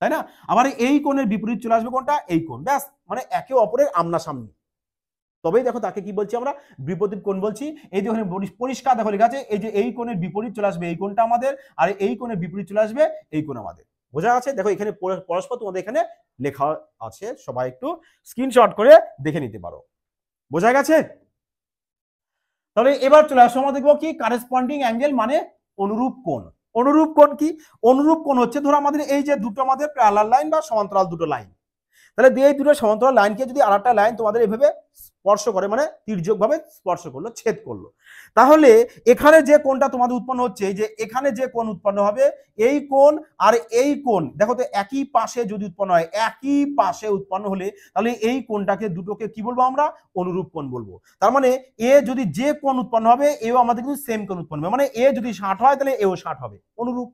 তাই না? আবার এই কোণের বিপরীত চলে আসবে কোনটা, এই কোণ, ব্যাস, মানে একে অপরের আমনাসামনি, তবেই দেখো তাকে কি বলছি আমরা, বিপরীত কোণ বলছি। এই যে পরিষ্কার দেখো লেখা আছে, এই যে এই কোণের বিপরীত চলে আসবে এই কোণটা আমাদের, আর এই কোণের বিপরীত চলে আসবে এই কোণ আমাদের। বোঝা আছে? দেখো এখানে পরস্পর তোমাদের এখানে লেখা আছে, সবাই একটু স্ক্রিনশট করে দেখে নিতে পারো। বোঝা গেছে? তাহলে এবার চলে আসো, আমরা দেখবো কি কারেসপন্ডিং অ্যাঙ্গেল, মানে অনুরূপ কোণ। অনুরূপ কোণ কি? অনুরূপ কোণ হচ্ছে ধরো আমাদের এই যে দুটো আমাদের প্যারালাল লাইন বা সমান্তরাল দুটো লাইন, তাহলে এই দুটো সমান্তরাল লাইনকে যদি আরেকটা লাইন তোমাদের এভাবে স্পর্শ করে, মানে তির্যক ভাবে স্পর্শ করলো, ছেদ করলো, তাহলে এখানে যে কোণটা তোমাদের উৎপন্ন হচ্ছে, এই যে এখানে যে কোণ উৎপন্ন হবে, এই কোণ আর এই কোণ দেখো তো একই পাশে যদি উৎপন্ন হয়, একই পাশে উৎপন্ন হলে, তাহলে এই কোণটাকে দুটোকে কি বলবো আমরা, অনুরূপ কোণ বলবো। তার মানে এ যদি যে কোণ উৎপন্ন হবে, এও আমাদের কিন্তু সেম কোণ উৎপন্ন হবে, মানে এ যদি 60 হয়, তাহলে এও 60 হবে, অনুরূপ।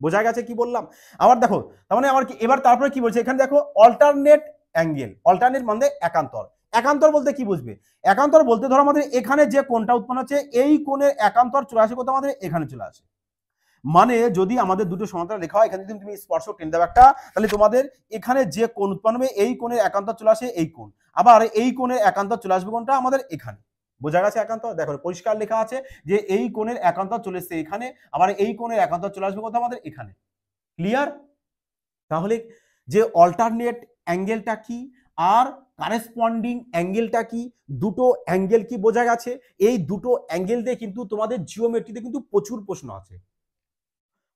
বোঝা গেছে কি বললাম? আবার দেখো, তার মানে আমার কি, এবার তারপরে কি বলছে এখানে দেখো, অল্টারনেট অ্যাঙ্গেল। অল্টারনেট মানে একান্তর। একান্তর বলতে কি বুঝবে? একান্তর বলতে ধরো আমাদের এখানে যে কোণটা উৎপন্ন হচ্ছে, এই কোণের একান্তর চলে আসে কোথাও, আমাদের এখানে চলে আসে। মানে যদি আমাদের দুটো সমান্তরাল রেখা হয়, এখানে যদি তুমি স্পর্শক টেনে দাও একটা, তাহলে তোমাদের এখানে যে কোণ উৎপন্ন হবে, এই কোণের একান্তর চলে আসে এই কোণ, আবার এই কোণের একান্তর চলে আসবে কোনটা, আমাদের এখানে। বোঝা গেছে একান্তর? দেখো পরিষ্কার লেখা আছে যে এই কোণের একান্তর চলে এসছে এখানে, আবার এই কোণের একান্তর চলে আসবে কোথাও, আমাদের এখানে। ক্লিয়ার? তাহলে যে অল্টারনেট অ্যাঙ্গেলটা কি আর কারেসপন্ডিং অ্যাঙ্গেলটা কি, দুটো অ্যাঙ্গেল কি বোঝা গেছে? এই দুটো অ্যাঙ্গেল দিয়ে কিন্তু তোমাদের জিওমেট্রিতে কিন্তু প্রচুর প্রশ্ন আছে,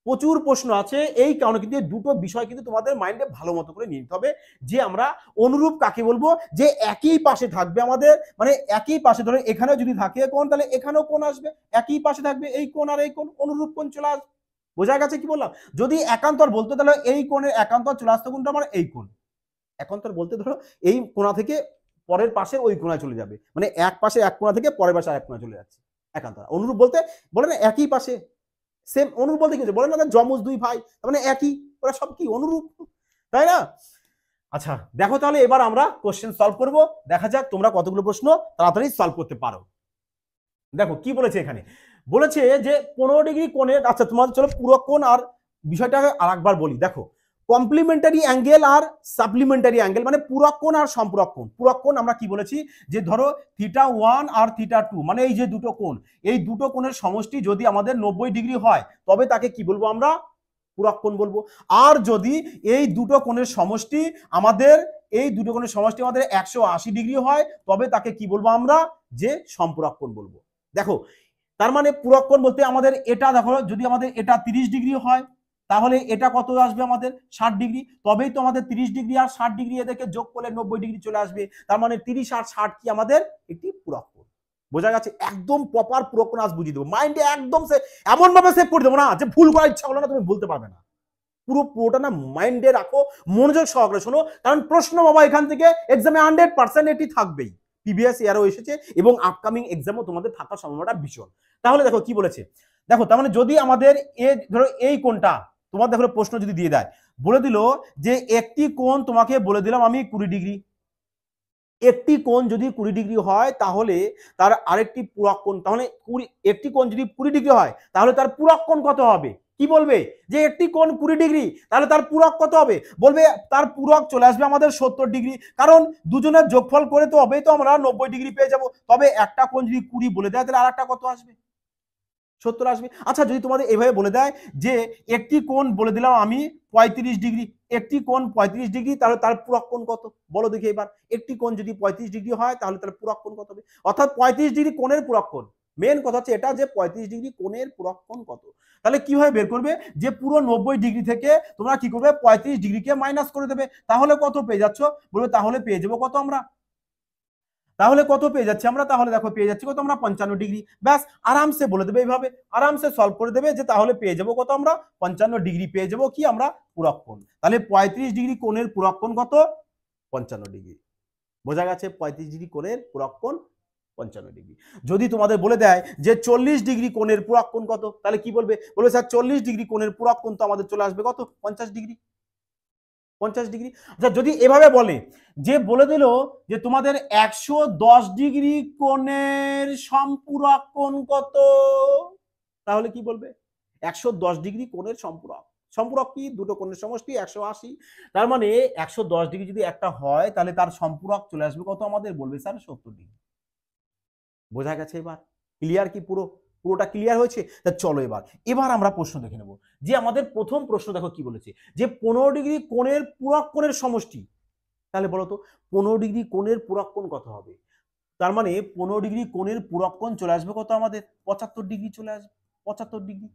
প্রচুর প্রশ্ন আছে। এই কারণে কিন্তু দুটো বিষয় কিন্তু তোমাদের মাইন্ডে ভালো মতো করে নিতে হবে, যে আমরা অনুরূপ কাকে বলবো, যে একই পাশে থাকবে আমাদের, মানে একই পাশে, ধরো এখানে যদি থাকে কোণ, তাহলে এখানেও কোণ আসবে, একই পাশে থাকবে এই কোণ আর এই কোণ, অনুরূপ কোণ চলে আসবে। বোঝা গেছে কি বললাম? যদি একান্তর বলতে, তাহলে এই কোণের একান্তর চলে আসতে কোণটা আমার এই কোণ। একান্তর বলতে ধরো এই কোণা থেকে পরের পাশে ওই কোণায় চলে যাবে, মানে এক পাশে এক কোণা থেকে পরের পাশে এক কোণা চলে যাচ্ছে, একান্তর। অনুরূপ বলতে বলে না একই পাশে, সেম। অনুরূপ বলতে কি বলে না যমজ দুই ভাই, তার মানে একই, ওরা সব কি অনুরূপ, তাই না? আচ্ছা দেখো, তাহলে এবার আমরা কোশ্চেন সলভ করব, দেখা যাক তোমরা কতগুলো প্রশ্ন তাড়াতাড়ি সলভ করতে পারো। দেখো কি বলেছে এখানে, বলেছে যে 15 ডিগ্রি কোণের, আচ্ছা তোমাদের চলো পুরো কোণ আর বিষয়টাকে আরেকবার বলি। দেখো কমপ্লিমেন্টারি অ্যাঙ্গেল আর সাপ্লিমেন্টারি অ্যাঙ্গেল মানে পূরক কোণ আর সম্পূরক কোণ। পূরক কোণ আমরা কি বলেছি, যে ধরো θ1 আর θ2 মানে এই যে দুটো কোণ, এই দুটো কোণের সমষ্টি যদি আমাদের 90 ডিগ্রি হয় তবে তাকে কি বলবো আমরা, পূরক কোণ বলবো। আর যদি এই দুটো কোণের সমষ্টি আমাদের 180 ডিগ্রি হয় তবে তাকে কি বলবো আমরা, যে সম্পূরক কোণ বলবো। দেখো তার মানে পূরক কোণ বলতে আমাদের এটা দেখো, যদি আমাদের এটা 30 ডিগ্রি হয় তাহলে এটা কত আসবে আমাদের 60 ডিগ্রি, তবেই তো আমাদের 30 ডিগ্রি আর 60 ডিগ্রি এদেরকে যোগ করলে 90 ডিগ্রি চলে আসবে। তার মানে 30 আর 60 কি আমাদের একটি পূরক কোণ। বোঝা গেছে? একদম প্রপার পূরক কোণ আজ বুঝিয়ে দেবো, মাইন্ডে একদম এমন ভাবে সেভ করে দেবো না যে ভুল করার ইচ্ছা হলো না তুমি বলতে পারবে না। পুরোটা না মাইন্ডে রাখো, মনোযোগ সহকারে শোনো, কারণ প্রশ্ন বাবা এখান থেকে এক্সামে 100% এটি থাকবেই। প্রিভিয়াস ইয়ারও এসেছে এবং আপকামিং এক্সামও তোমাদের থাকার সম্ভাবনাটা ভীষণ। তাহলে দেখো কি বলেছে, দেখো তার মানে যদি আমাদের ধরো এই কোণটা তোমার দেখো প্রশ্ন যদি দিয়ে দেয়, বলে দিল যে একটি কোণ তোমাকে বলে দিলাম আমি 20 ডিগ্রি, একটি কোণ যদি 20 ডিগ্রি হয় তাহলে তার আরেকটি পূরক কোণ, তাহলে একটি কোণ যদি 20 ডিগ্রি হয় তাহলে তার পূরক কোণ কত হবে? কি বলবে যে একটি কোণ 20 ডিগ্রি তাহলে তার পূরক কত হবে? বলবে তার পূরক চলে আসবে আমাদের 70 ডিগ্রি, কারণ দুজনের যোগফল করে তো হবেই তো আমরা 90 ডিগ্রি পেয়ে যাব। তবে একটা কোণ যদি 20 বলে দেয় তাহলে আরেকটা কত আসবে? 70 আসবে। আচ্ছা যদি তোমাদের এভাবে বলে দেয় যে একটি কোণ বলে দিলাম আমি 35 ডিগ্রি, একটি কোণ 35 ডিগ্রি তাহলে তার পূরক কোণ কত বলো দেখি এবার। একটি কোণ যদি 35 ডিগ্রি হয় তাহলে তার পূরক কোণ কত হবে? অর্থাৎ 35 ডিগ্রি কোণের পূরক কোণ, মেন কথা হচ্ছে এটা যে 35 ডিগ্রি কোণের পূরক কোণ কত। তাহলে কিভাবে বের করবে, যে পুরো 90 ডিগ্রি থেকে তোমরা কি করবে 35 ডিগ্রিকে মাইনাস করে দেবে, তাহলে কত পেয়ে যাচ্ছ? বলবে তাহলে পেয়ে যাবো কত আমরা, তাহলে কত পেয়ে যাচ্ছি আমরা, তাহলে দেখো পেয়ে যাচ্ছি কত আমরা 55 ডিগ্রি। ব্যাস আরামসে বলে দেবে, এইভাবে আরামসে সলভ করে দেবে যে তাহলে পেয়ে যাবো কত আমরা, 55 ডিগ্রি পেয়ে যাবো কি আমরা পূরক কোণ। তাহলে 35 ডিগ্রি কোণের পূরক কোণ কত? 55 ডিগ্রি। বোঝা গেছে? 35 ডিগ্রি কোণের পূরক কোণ 55 ডিগ্রি। যদি তোমাদের বলে দেয় যে 40 ডিগ্রি কোণের পূরক কোণ কত, তাহলে কি বলবে? বলবে স্যার 40 ডিগ্রি কোণের পূরক কোণ তো আমাদের চলে আসবে কত, 50 ডিগ্রি। 50 ডিগ্রি। আচ্ছা যদি এভাবে বলে যে বলে দিল যে তোমাদের 110 ডিগ্রি কোণের সম্পূরক কোণ কত, তাহলে কি বলবে? 110 ডিগ্রি কোণের সম্পূরক, সম্পূরক কি দুটো কোণের সমষ্টি 180, তার মানে 110 ডিগ্রি যদি একটা হয় তাহলে তার সম্পূরক চলে আসবে কত আমাদের, বলবে স্যার 70 ডিগ্রি। বোঝা গেছে? এবার ক্লিয়ার কি? পুরোটা ক্লিয়ার হয়েছে? তা চলো এবার আমরা প্রশ্ন দেখে নেব। যে আমাদের প্রথম প্রশ্ন দেখো কি বলেছে, যে 15 ডিগ্রি কোণের পূরক কোণের সমষ্টি। তাহলে বলো তো 15 ডিগ্রি কোণের পূরক কোণ কত হবে? তার মানে 15 ডিগ্রি কোণের পূরক কোণ চলে আসবে কত আমাদের, 75 ডিগ্রি চলে আসবে, 75 ডিগ্রি।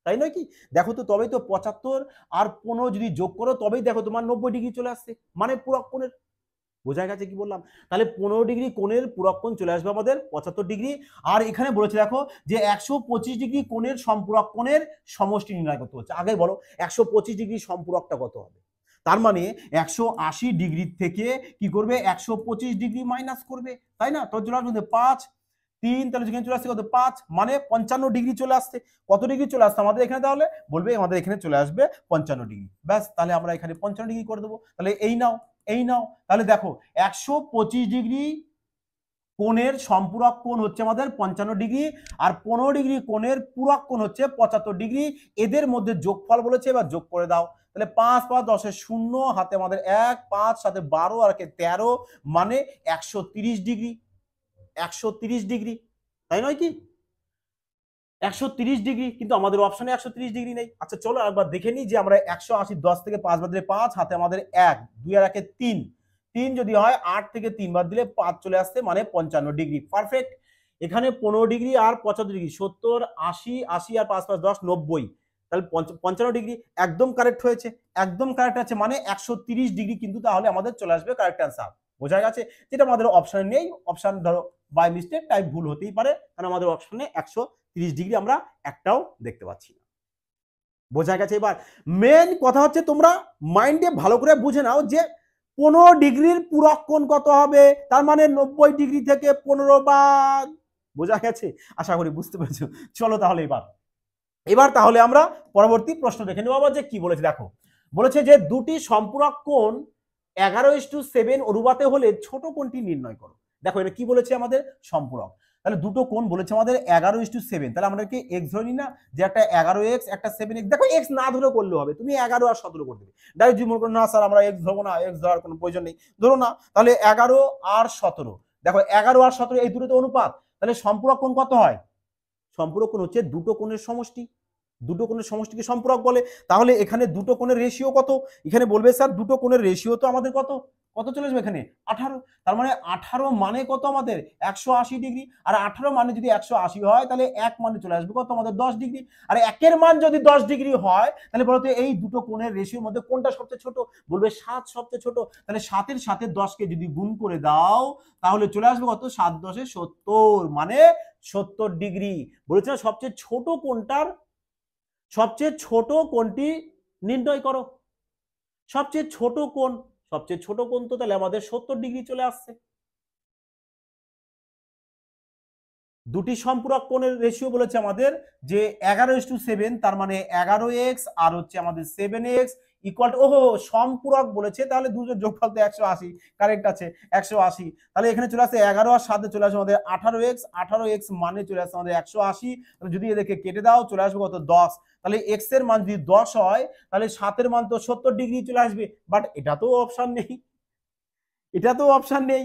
তাই নয় কি? দেখো তো তবেই তো 75 আর 15 যদি যোগ করো তবেই দেখো তোমার 90 ডিগ্রি চলে আসছে, মানে পূরক কোণের। বোঝা গেছে কি বললাম? তাহলে 15 ডিগ্রি কোণের পূরক কোণ চলে আসবে আমাদের 75 ডিগ্রি। আর এখানে বলেছে দেখো যে 125 ডিগ্রি কোণের সম্পূরক কোণের সমষ্টি নির্ণয় করতে হচ্ছে। আগে বলো 125 ডিগ্রি সম্পূরকটা কত হবে? তার মানে 180 ডিগ্রি থেকে কি করবে, 125 ডিগ্রি মাইনাস করবে, তাই না? তোর চলে আসবে 5 3, তাহলে যেখানে চলে আসছে কত 5, মানে 55 ডিগ্রি চলে আসছে। কত ডিগ্রি চলে আসছে আমাদের এখানে? তাহলে বলবে আমাদের এখানে চলে আসবে 55 ডিগ্রি। ব্যাস তাহলে আমরা এখানে 55 ডিগ্রি করে দেবো। তাহলে এই নাও, এই নাও। তাহলে দেখো 125 ডিগ্রি কোণের সম্পূরক কোণ হচ্ছে আমাদের 55 ডিগ্রি, আর 15 ডিগ্রি কোণের পূরক কোণ হচ্ছে 75 ডিগ্রি। এদের মধ্যে যোগফল বলেছে, এবার যোগ করে দাও। তাহলে 5 5 10 0, হাতে আমাদের 1, 5 সাথে 12 আর 13, মানে 130 ডিগ্রি। 130 ডিগ্রি, তাই নয় কি? 130 ডিগ্রি, কিন্তু আমাদের অপশনে 130 ডিগ্রি নেই। আচ্ছা চলো একবার দেখে নিই যে আমরা 180 10 থেকে 5 বাদ দিলে 5, হাতে আমাদের 1, 2 আর 1 3, 3 যদি হয় 8 থেকে 3 বাদ দিলে 5 চলে আসছে, মানে 55 ডিগ্রি। পারফেক্ট। এখানে 15 ডিগ্রি আর 75 ডিগ্রি, 70 80, 80 আর 5 5 10 90, তাহলে 55 ডিগ্রি একদম কারেক্ট হয়েছে, একদম কারেক্ট আছে, মানে 130 ডিগ্রি কিন্তু তাহলে আমাদের চলে আসবে কারেক্ট অ্যান্সার। বোঝা গেছে? যেটা আমাদের অপশনে নেই, অপশন ধরো বাই মিস্টেক টাইপ ভুল হতেই পারে, কারণ আমাদের অপশনে 130 ডিগ্রি আমরা একটাও দেখতে পাচ্ছি না। বোঝা গেছে? এবার মেন কথা হচ্ছে তোমরা মাইন্ডে ভালো করে বুঝে নাও যে 15 ডিগ্রির পূরক কোণ কত হবে, তার মানে 90 ডিগ্রি থেকে 15 বাদ। বোঝা গেছে? আশা করি বুঝতে পেরেছো। চলো তাহলে এবার তাহলে আমরা পরবর্তী প্রশ্ন দেখে নেব আবার যে কি বলেছে। দেখো বলেছে যে দুটি সম্পূরক কোণ 11:7 অনুপাতে হলে ছোট কোণটি নির্ণয় করো। দেখো এটা কি বলেছে আমাদের, সম্পূরক। তাহলে দুটো কোণ বলেছে আমাদের 11:7, তাহলে আমরা কি এক্স ধরে নিই না, যে একটা 11x একটা 7x, দেখো এক্স না ধরে করলে হবে, তুমি 11 আর 17 করে দেবে ডাইরেক্ট। যদি মনে করো না স্যার আমরা এক্স ধরবো না, এক্স ধরার কোনো প্রয়োজন নেই, ধরো না, তাহলে 11 আর 17, দেখো 11 আর 17 এই দুটো তো অনুপাত, তাহলে সম্পূরক কোণ কত হয়? সম্পূরক কোণ হচ্ছে দুটো কোণের সমষ্টি, দুটো কোণের সমষ্টিকে সম্পূরক বলে। তাহলে এখানে দুটো কোণের রেশিও কত? এখানে বলবে স্যার দুটো কোণের রেশিও তো আমাদের কত কত চলে আসবে এখানে 18, তার মানে 18 মানে কত আমাদের 180 ডিগ্রি, আর 18 মানে যদি 180 হয় তাহলে এক মানে চলে আসবে কত আমাদের 10 ডিগ্রি, আর একের মান যদি 10 ডিগ্রি হয় তাহলে বলতো এই দুটো কোণের রেশিওর মধ্যে কোনটা সবচেয়ে ছোট? বলবে 7 সবচেয়ে ছোট, তাহলে 7-এর সাথে 10কে যদি গুণ করে দাও তাহলে চলে আসবে কত 7 10 70, মানে 70 ডিগ্রি। বলেছে না সবচেয়ে ছোট কোণটার, সবচেয়ে ছোট কোণটি নির্ণয় করো, সবচেয়ে ছোট কোণ, সবচেয়ে ছোট কোণ তো তাহলে আমাদের 70 ডিগ্রি চলে আসছে। দুটি সম্পূরক কোণের রেশিও বলেছে আমাদের যে 11:7, তার মানে 11x আর হচ্ছে আমাদের 7x ইকুয়াল টু, ওহো সম্পূরক বলেছে, তাহলে দুটোর যোগফল তো 180, কারেক্ট আছে 180, তাহলে এখানে চলে আসে 11 আর 7 চলে আসে আমাদের 18x, 18x মানে চলে আসে আমাদের 180, যদি এদেরকে কেটে দাও চলে আসবে কত 10, তাহলে x এর মান যদি 10 হয় তাহলে 7 এর মান তো 70 ডিগ্রি চলে আসবে, বাট এটা তো অপশন নেই, এটা তো অপশন নেই,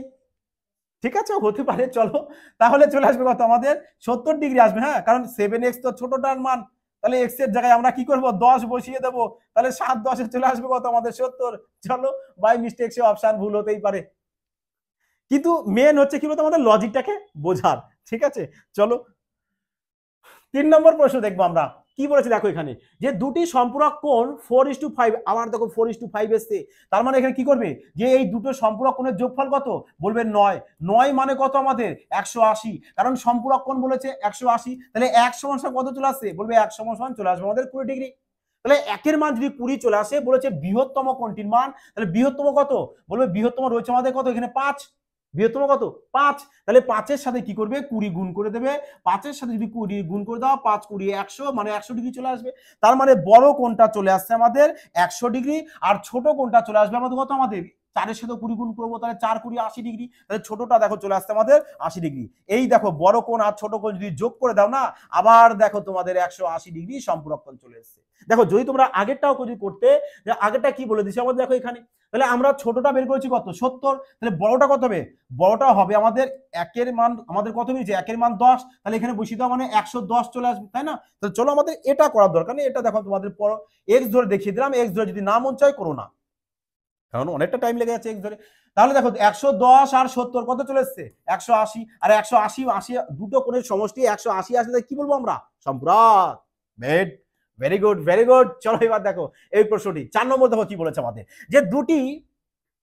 ঠিক আছে হতে পারে, চলো তাহলে চলে আসবে কত আমাদের 70 ডিগ্রি আসবে, হ্যাঁ কারণ 7x তো ছোটটার মান, তাহলে x এর জায়গায় আমরা কি করব 10 বসিয়ে দেব, তাহলে 7 10 চলে আসবে কত আমাদের 70, চলো বাই মিস্টেক সে অপশন ভুল হতেই পারে, কিন্তু মেন হচ্ছে কি বলতো আমাদের লজিকটাকে বোঝার, ঠিক আছে। চলো 3 নম্বর প্রশ্ন দেখবো আমরা কি বলেছে, দেখো এখানে যে দুটি সম্পূরক কোণ 4:5, আবার দেখো 4:5 এসছে, তার মানে এখানে কি করবে যে এই দুটো সম্পূরক কোণের যোগফল কত? বলবে 9, 9 মানে কত আমাদের 180, কারণ সম্পূরক কোণ বলেছে 180, তাহলে 1 সমান কত চলে আসছে? বলবে 1 সমান চলে আসবে আমাদের 20 ডিগ্রি, তাহলে একের মান যদি 20 চলে আসে, বলেছে বৃহত্তম কোণটির মান, তাহলে বৃহত্তম কত? বলবে বৃহত্তম রয়েছে আমাদের কত এখানে 5, বৃহত্তম কত 5, তাহলে 5-এর সাথে কি করবে 20 গুণ করে দেবে, 5-এর সাথে যদি 20 গুণ করে দাও 5 20 100, মানে 100 ডিগ্রি চলে আসবে, তার মানে বড় কোণটা চলে আসছে আমাদের 100 ডিগ্রি, আর ছোট কোণটা চলে আসবে আমাদের কত? আমাদের 4-এর সাথে 20 গুণ করবো, তাহলে 4 20 80 ডিগ্রি, তাহলে ছোটটা দেখো চলে আসছে আমাদের 80 ডিগ্রি। এই দেখো বড় কোণ আর ছোট কোণ যদি যোগ করে দাও না, আবার দেখো তোমাদের 180 ডিগ্রি সম্পূরক কোণ চলে এসেছে। দেখো যদি তোমরা আগেরটাও যদি করতে, যে আগেরটা কি বলে দিছে আমাদের, দেখো এখানে তাহলে আমরা ছোটটা বের করেছি কত 70, তাহলে বড়টা কত হবে? বড়টা হবে আমাদের একের মান আমাদের কত বেরিয়েছে, একের মান 10, তাহলে এখানে বসিয়ে দাও মানে 110 চলে আসবে, তাই না? তাহলে চলো আমাদের এটা করার দরকার নেই, এটা দেখো তোমাদের পর এক্স ধরে দেখিয়ে দিলাম, এক্স ধরে যদি না মন চাই করো না, কারণ অনেকটা টাইম লেগে যাচ্ছে এক্স ধরে। তাহলে দেখো 110 আর 70 কত চলে এসছে 180, আর 180 80 দুটো কোণের সমষ্টি 180 আসলে কি বলবো আমরা? সম্পূরক। ভেড ভেরি গুড ভেরি গুড। চলো এবার দেখো এই প্রশ্নটি 4 নম্বর দেখো কি বলেছে আমাদের, যে দুটি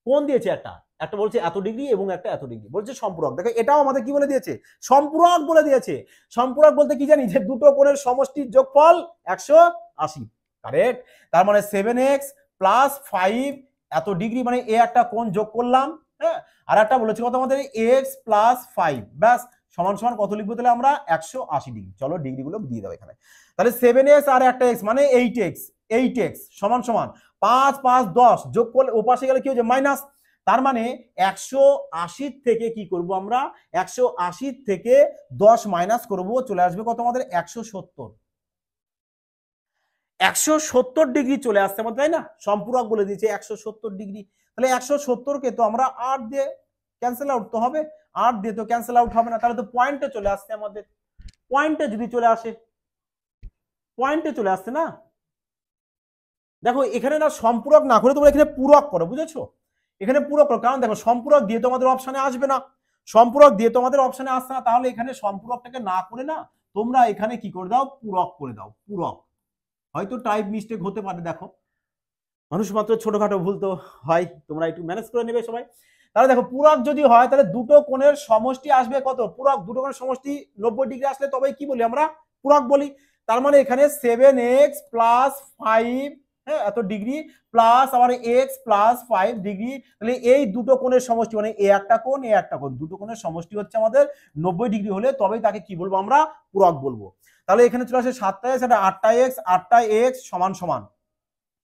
কোণ দিয়েছে, একটা একটা বলছে এত ডিগ্রি এবং একটা এত ডিগ্রি, বলছে সম্পূরক। দেখো এটাও আমাদের কি বলে দিয়েছে? সম্পূরক বলে দিয়েছে। সম্পূরক বলতে কি জানি, যে দুটো কোণের সমষ্টির যোগফল 180, কারেক্ট। তার মানে 7x প্লাস 5 এত ডিগ্রি, মানে এ একটা কোণ যোগ করলাম, হ্যাঁ, আর একটা বলেছে কত আমাদের x প্লাস 5, ব্যাস সমান সমান কত লিখবো তাহলে আমরা 180 ডিগ্রি। চলো ডিগ্রি গুলো দিয়ে দাও এখানে, তাহলে 7x আর একটা x মানে 8x, 8x সমান সমান 5 5 10 যোগ করলে ওপাশে গেলে কি হচ্ছে মাইনাস, তার মানে 180 থেকে কি করব আমরা 180 থেকে 10 মাইনাস করব, চলে আসবে কত আমাদের 170, 170 ডিগ্রি চলে আসছে আমাদের, তাই না? সম্পূরক বলে দিয়েছে 170 ডিগ্রি, তাহলে 170 কে তো আমরা 8 দিয়ে ক্যান্সেল আউট তো হবে, 8 দিয়ে তো ক্যান্সেল আউট হবে না, তাহলে তো পয়েন্টে চলে আসছে আমাদের, পয়েন্টে যদি চলে আসে, পয়েন্টে চলে আসছে না। দেখো এখানে না সম্পূরক না করে তোমরা এখানে পূরক করো, বুঝেছো? এখানে পূরক করো, কারণ দেখো সম্পূরক দিয়ে তোমাদের অপশনে আসবে না, সম্পূরক দিয়ে তোমাদের অপশনে আসছে না, তাহলে এখানে সম্পূরকটাকে না করে না তোমরা এখানে কি করে দাও, পূরক করে দাও, পূরক। হয়তো টাইপ মিস্টেক হতে পারে, দেখো মানুষ মাত্র ছোটখাটো ভুল তো হয়, তোমরা একটু ম্যানেজ করে নেবে সবাই। তাহলে দেখো পূরক যদি হয় তাহলে দুটো কোণের সমষ্টি আসবে কত? পূরক দুটো কোণের সমষ্টি 90 ডিগ্রি আসলে তবেই কি বলি আমরা? পূরক বলি। তার মানে এখানে 7x প্লাস 5, হ্যাঁ এত ডিগ্রি প্লাস আবার x প্লাস 5 ডিগ্রি, তাহলে এই দুটো কোণের সমষ্টি মানে এ একটা কোণ এ একটা কোণ, দুটো কোণের সমষ্টি হচ্ছে আমাদের 90 ডিগ্রি হলে তবেই তাকে কি বলবো আমরা? পূরক বলবো। তাহলে এখানে চলে আসে 7টা x, 8টা x, 8টা x সমান সমান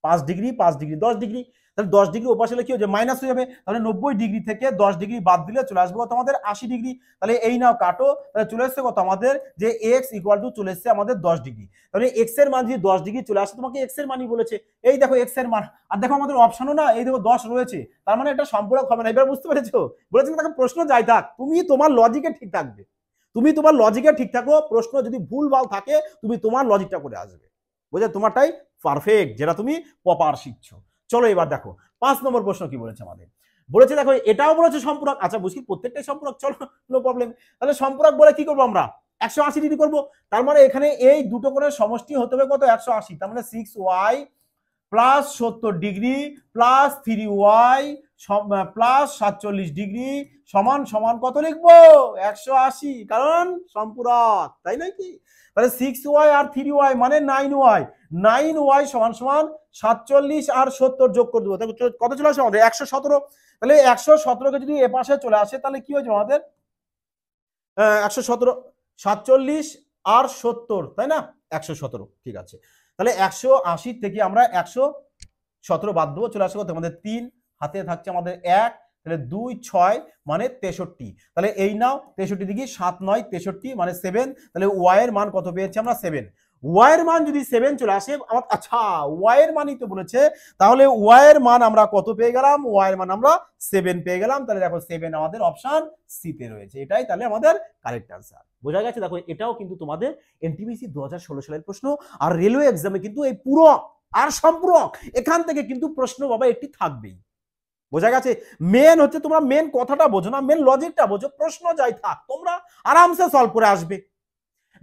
5 ডিগ্রি 5 ডিগ্রি 10 ডিগ্রি, তাহলে 10 ডিগ্রি ওপাশে হলে কি হয়ে যাবে মাইনাস হয়ে যাবে, তাহলে 90 ডিগ্রি থেকে 10 ডিগ্রি বাদ দিলে চলে আসবে কত আমাদের 80 ডিগ্রি। তাহলে এই নাও কাটো, তাহলে চলে এসছে কত আমাদের যে এক্স ইকুয়াল টু চলে এসছে আমাদের 10 ডিগ্রি। তাহলে এক্স এর মান যদি 10 ডিগ্রি চলে আসে তোমাকে এক্স এর মানই বলেছে, এই দেখো এক্স এর মান, আর দেখো আমাদের অপশনও না এই দেখো 10 রয়েছে, তার মানে এটা সম্পূরক হবে না। এবার বুঝতে পেরেছো, বলেছে তাকে প্রশ্ন যাই থাক তুমি তোমার লজিকে ঠিক থাকবে, তুমি তোমার লজিকে ঠিক থাকো, প্রশ্ন যদি ভুল ভাল থাকে তুমি তোমার লজিকটা করে আসবে, বুঝলে তোমারটাই পারফেক্ট যেটা তুমি প্রপার শিখছো। চলো এবার দেখো 5 নম্বর প্রশ্ন কি বলেছে আমাদের, বলেছে দেখো এটাও বলেছে সম্পূরক, আচ্ছা বুঝি প্রত্যেকটাই সম্পূরক, চলো নো প্রবলেম। তাহলে সম্পূরক বলে কি করবো আমরা 180 ডিগ্রি করবো, তার মানে এখানে এই দুটো কোণের সমষ্টি হতে হবে কত 180, তার মানে 6y plus 70 degree plus 3y plus 47 degree সমান সমান কত লিখবো 180, কারণ সম্পূরক, তাই নাকি? তাহলে 6y আর 3y মানে 9y, 9y সমান সমান 47 আর 70 যোগ করে দেবো, কত চলে আসে আমাদের 117। তাহলে 117কে যদি এ পাশে চলে আসে তাহলে কি হয়েছে আমাদের 117, 47 আর 70 তাই না 117, ঠিক আছে। তাহলে 180 থেকে আমরা 117 বাদ দেবো, চলে আসবে আমাদের 3, হাতে থাকছে আমাদের 1, তাহলে 2 6 মানে 63। তাহলে এই নাও 63 দিকে 7 9 63 মানে 7, তাহলে ওয়াই এর মান কত পেয়েছি আমরা 7। ওয়াই এর মান যদি 7 চলে আসে, আচ্ছা ওয়াই এর মানই তো বলেছে, তাহলে ওয়াই এর মান আমরা কত পেয়ে গেলাম, ওয়াই এর মান আমরা 7 পেয়ে গেলাম। তাহলে দেখো 7 আমাদের অপশন সি তে রয়েছে, এটাই তাহলে আমাদের কারেক্ট আনসার। বোঝা গেছে? দেখো এটাও কিন্তু তোমাদের এনটিপিসি 2016 সালের প্রশ্ন, আর রেলওয়ে এক্সামে কিন্তু এই পূরক আর সম্পূরক এখান থেকে কিন্তু প্রশ্ন বাবা একটি থাকবেই। বোঝা গেছে? মেন হচ্ছে তোমরা মেন কথাটা বোঝো না, মেন লজিকটা বোঝো, প্রশ্ন যাই থাক তোমরা আরামসে সলভ করে আসবে।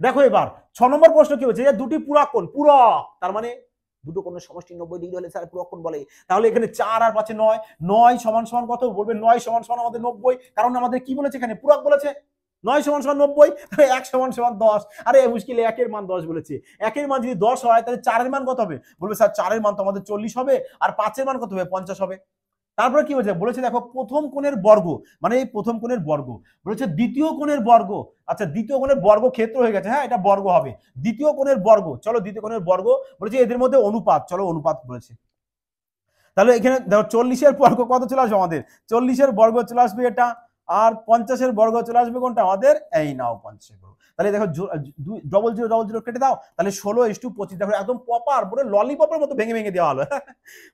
দেখো এবার 6 নম্বর প্রশ্ন কি হচ্ছে, যে দুটি পূরক কোণ, পূরক তার মানে দুটো কোণের সমষ্টি 90 ডিগ্রি হলে স্যার পূরক কোণ বলে। তাহলে এখানে 4 আর 5 9, 9 সমান সমান কত বলবে, 9 সমান সমান আমাদের 90, কারণ আমাদের কি বলেছে এখানে পূরক বলেছে, 9 সমান সমান 90, 1 সমান সমান 10। আরে মুশকিল, 1 এর মান 10 বলেছে, 1 এর মান যদি 10 হয় তাহলে 4 এর মান কত হবে, বলবে স্যার 4 এর মান তো আমাদের 40 হবে, আর 5 এর মান কত হবে 50 হবে। তারপরে কি বলেছে, বলেছে দেখো প্রথম কোণের বর্গ, মানে এই প্রথম কোণের বর্গ, বলেছে দ্বিতীয় কোণের বর্গ, আচ্ছা দ্বিতীয় কোণের বর্গ ক্ষেত্র হয়ে গেছে, হ্যাঁ এটা বর্গ হবে, দ্বিতীয় কোণের বর্গ, চলো দ্বিতীয় কোণের বর্গ, বলেছে এদের মধ্যে অনুপাত, চলো অনুপাত বলেছে। তাহলে এখানে দেখো 40 এর বর্গ কত চলে আসবে আমাদের, 40 এর বর্গ চলে আসবে এটা, আর 50 এর বর্গ চলে আসবে কোনটা আমাদের, এই নাও 50 এর বর্গ। তাহলে দেখো 0 কেটে দাও, তাহলে 16:25, দেখো একদম প্রপার পুরো ললিপপের মতো ভেঙে ভেঙে দেওয়া হলো।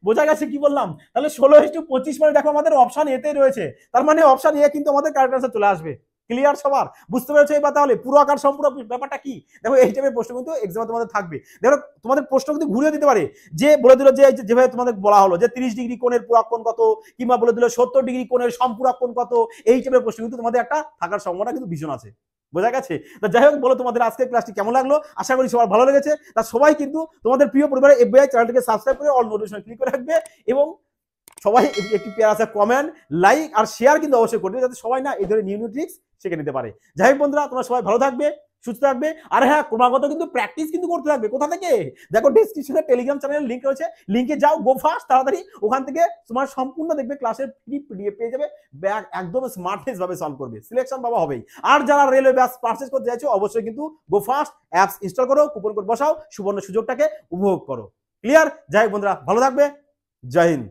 বোঝা গেছে কি বললাম? তাহলে 16:25 মানে দেখো আমাদের অপশন এতেই রয়েছে, তার মানে অপশন এ কিন্তু আমাদের কারেক্ট আনসার চলে আসবে। ক্লিয়ার সবার? বুঝতে পেরেছো এবার? তাহলে পূরক আর সম্পূরক ব্যাপারটা কি, দেখো এই টাইপের প্রশ্ন কিন্তু এক্সামে তোমাদের থাকবে। দেখো তোমাদের প্রশ্ন কিন্তু ঘুরিয়ে দিতে পারে, যে বলে দিল যে যেভাবে তোমাদের বলা হলো যে 30 ডিগ্রি কোণের পূরক কোণ কত, কিংবা বলে দিল 70 ডিগ্রি কোণের সম্পূরক কোণ কত, এই টাইপের প্রশ্ন কিন্তু তোমাদের একটা থাকার সম্ভাবনা কিন্তু ভীষণ আছে। বোঝা গেছে? তো যাই হোক, বলো তোমাদের আজকের ক্লাসটি কেমন লাগলো, আশা করি সবার ভালো লেগেছে। তা সবাই কিন্তু তোমাদের প্রিয় পরিবারের এফবিআই চ্যানেলটিকে সাবস্ক্রাইব করে অল নোটিফিকেশন ক্লিক করে রাখবে, এবং সবাই একটি পেয়ার আছে কমেন্ট লাইক আর শেয়ার কিন্তু অবশ্যই করবে, যাতে সবাই না এই ধরনের নিউ নিউ ট্রিক্স শিখে নিতে পারে। যাই হোক বন্ধুরা, তোমরা সবাই ভালো থাকবে, সুস্থ থাকবে, আর হ্যাঁ ক্রমাগত কিন্তু প্র্যাকটিস কিন্তু করতে থাকবে। কোথা থেকে? দেখো ডেসক্রিপশনে টেলিগ্রাম চ্যানেলের লিংক রয়েছে, লিংকে যাও, গো ফাস্ট তাড়াতাড়ি, ওখান থেকে তোমার সম্পূর্ণ দেখবে ক্লাসের ফ্রি পিডিএফ পেয়ে যাবে, ব্যাগ একদম স্মার্টনেস ভাবে সলভ করবে, সিলেকশন বাবা হবেই। আর যারা রেলওয়ে ব্যাচ পারচেজ করতে চাইছো অবশ্যই কিন্তু গো ফাস্ট অ্যাপস ইনস্টল করো, কুপন কোড বসাও, সুবর্ণ সুযোগটাকে উপভোগ করো। ক্লিয়ার? যাই হোক বন্ধুরা, ভালো থাকবে, জয় হিন্দ।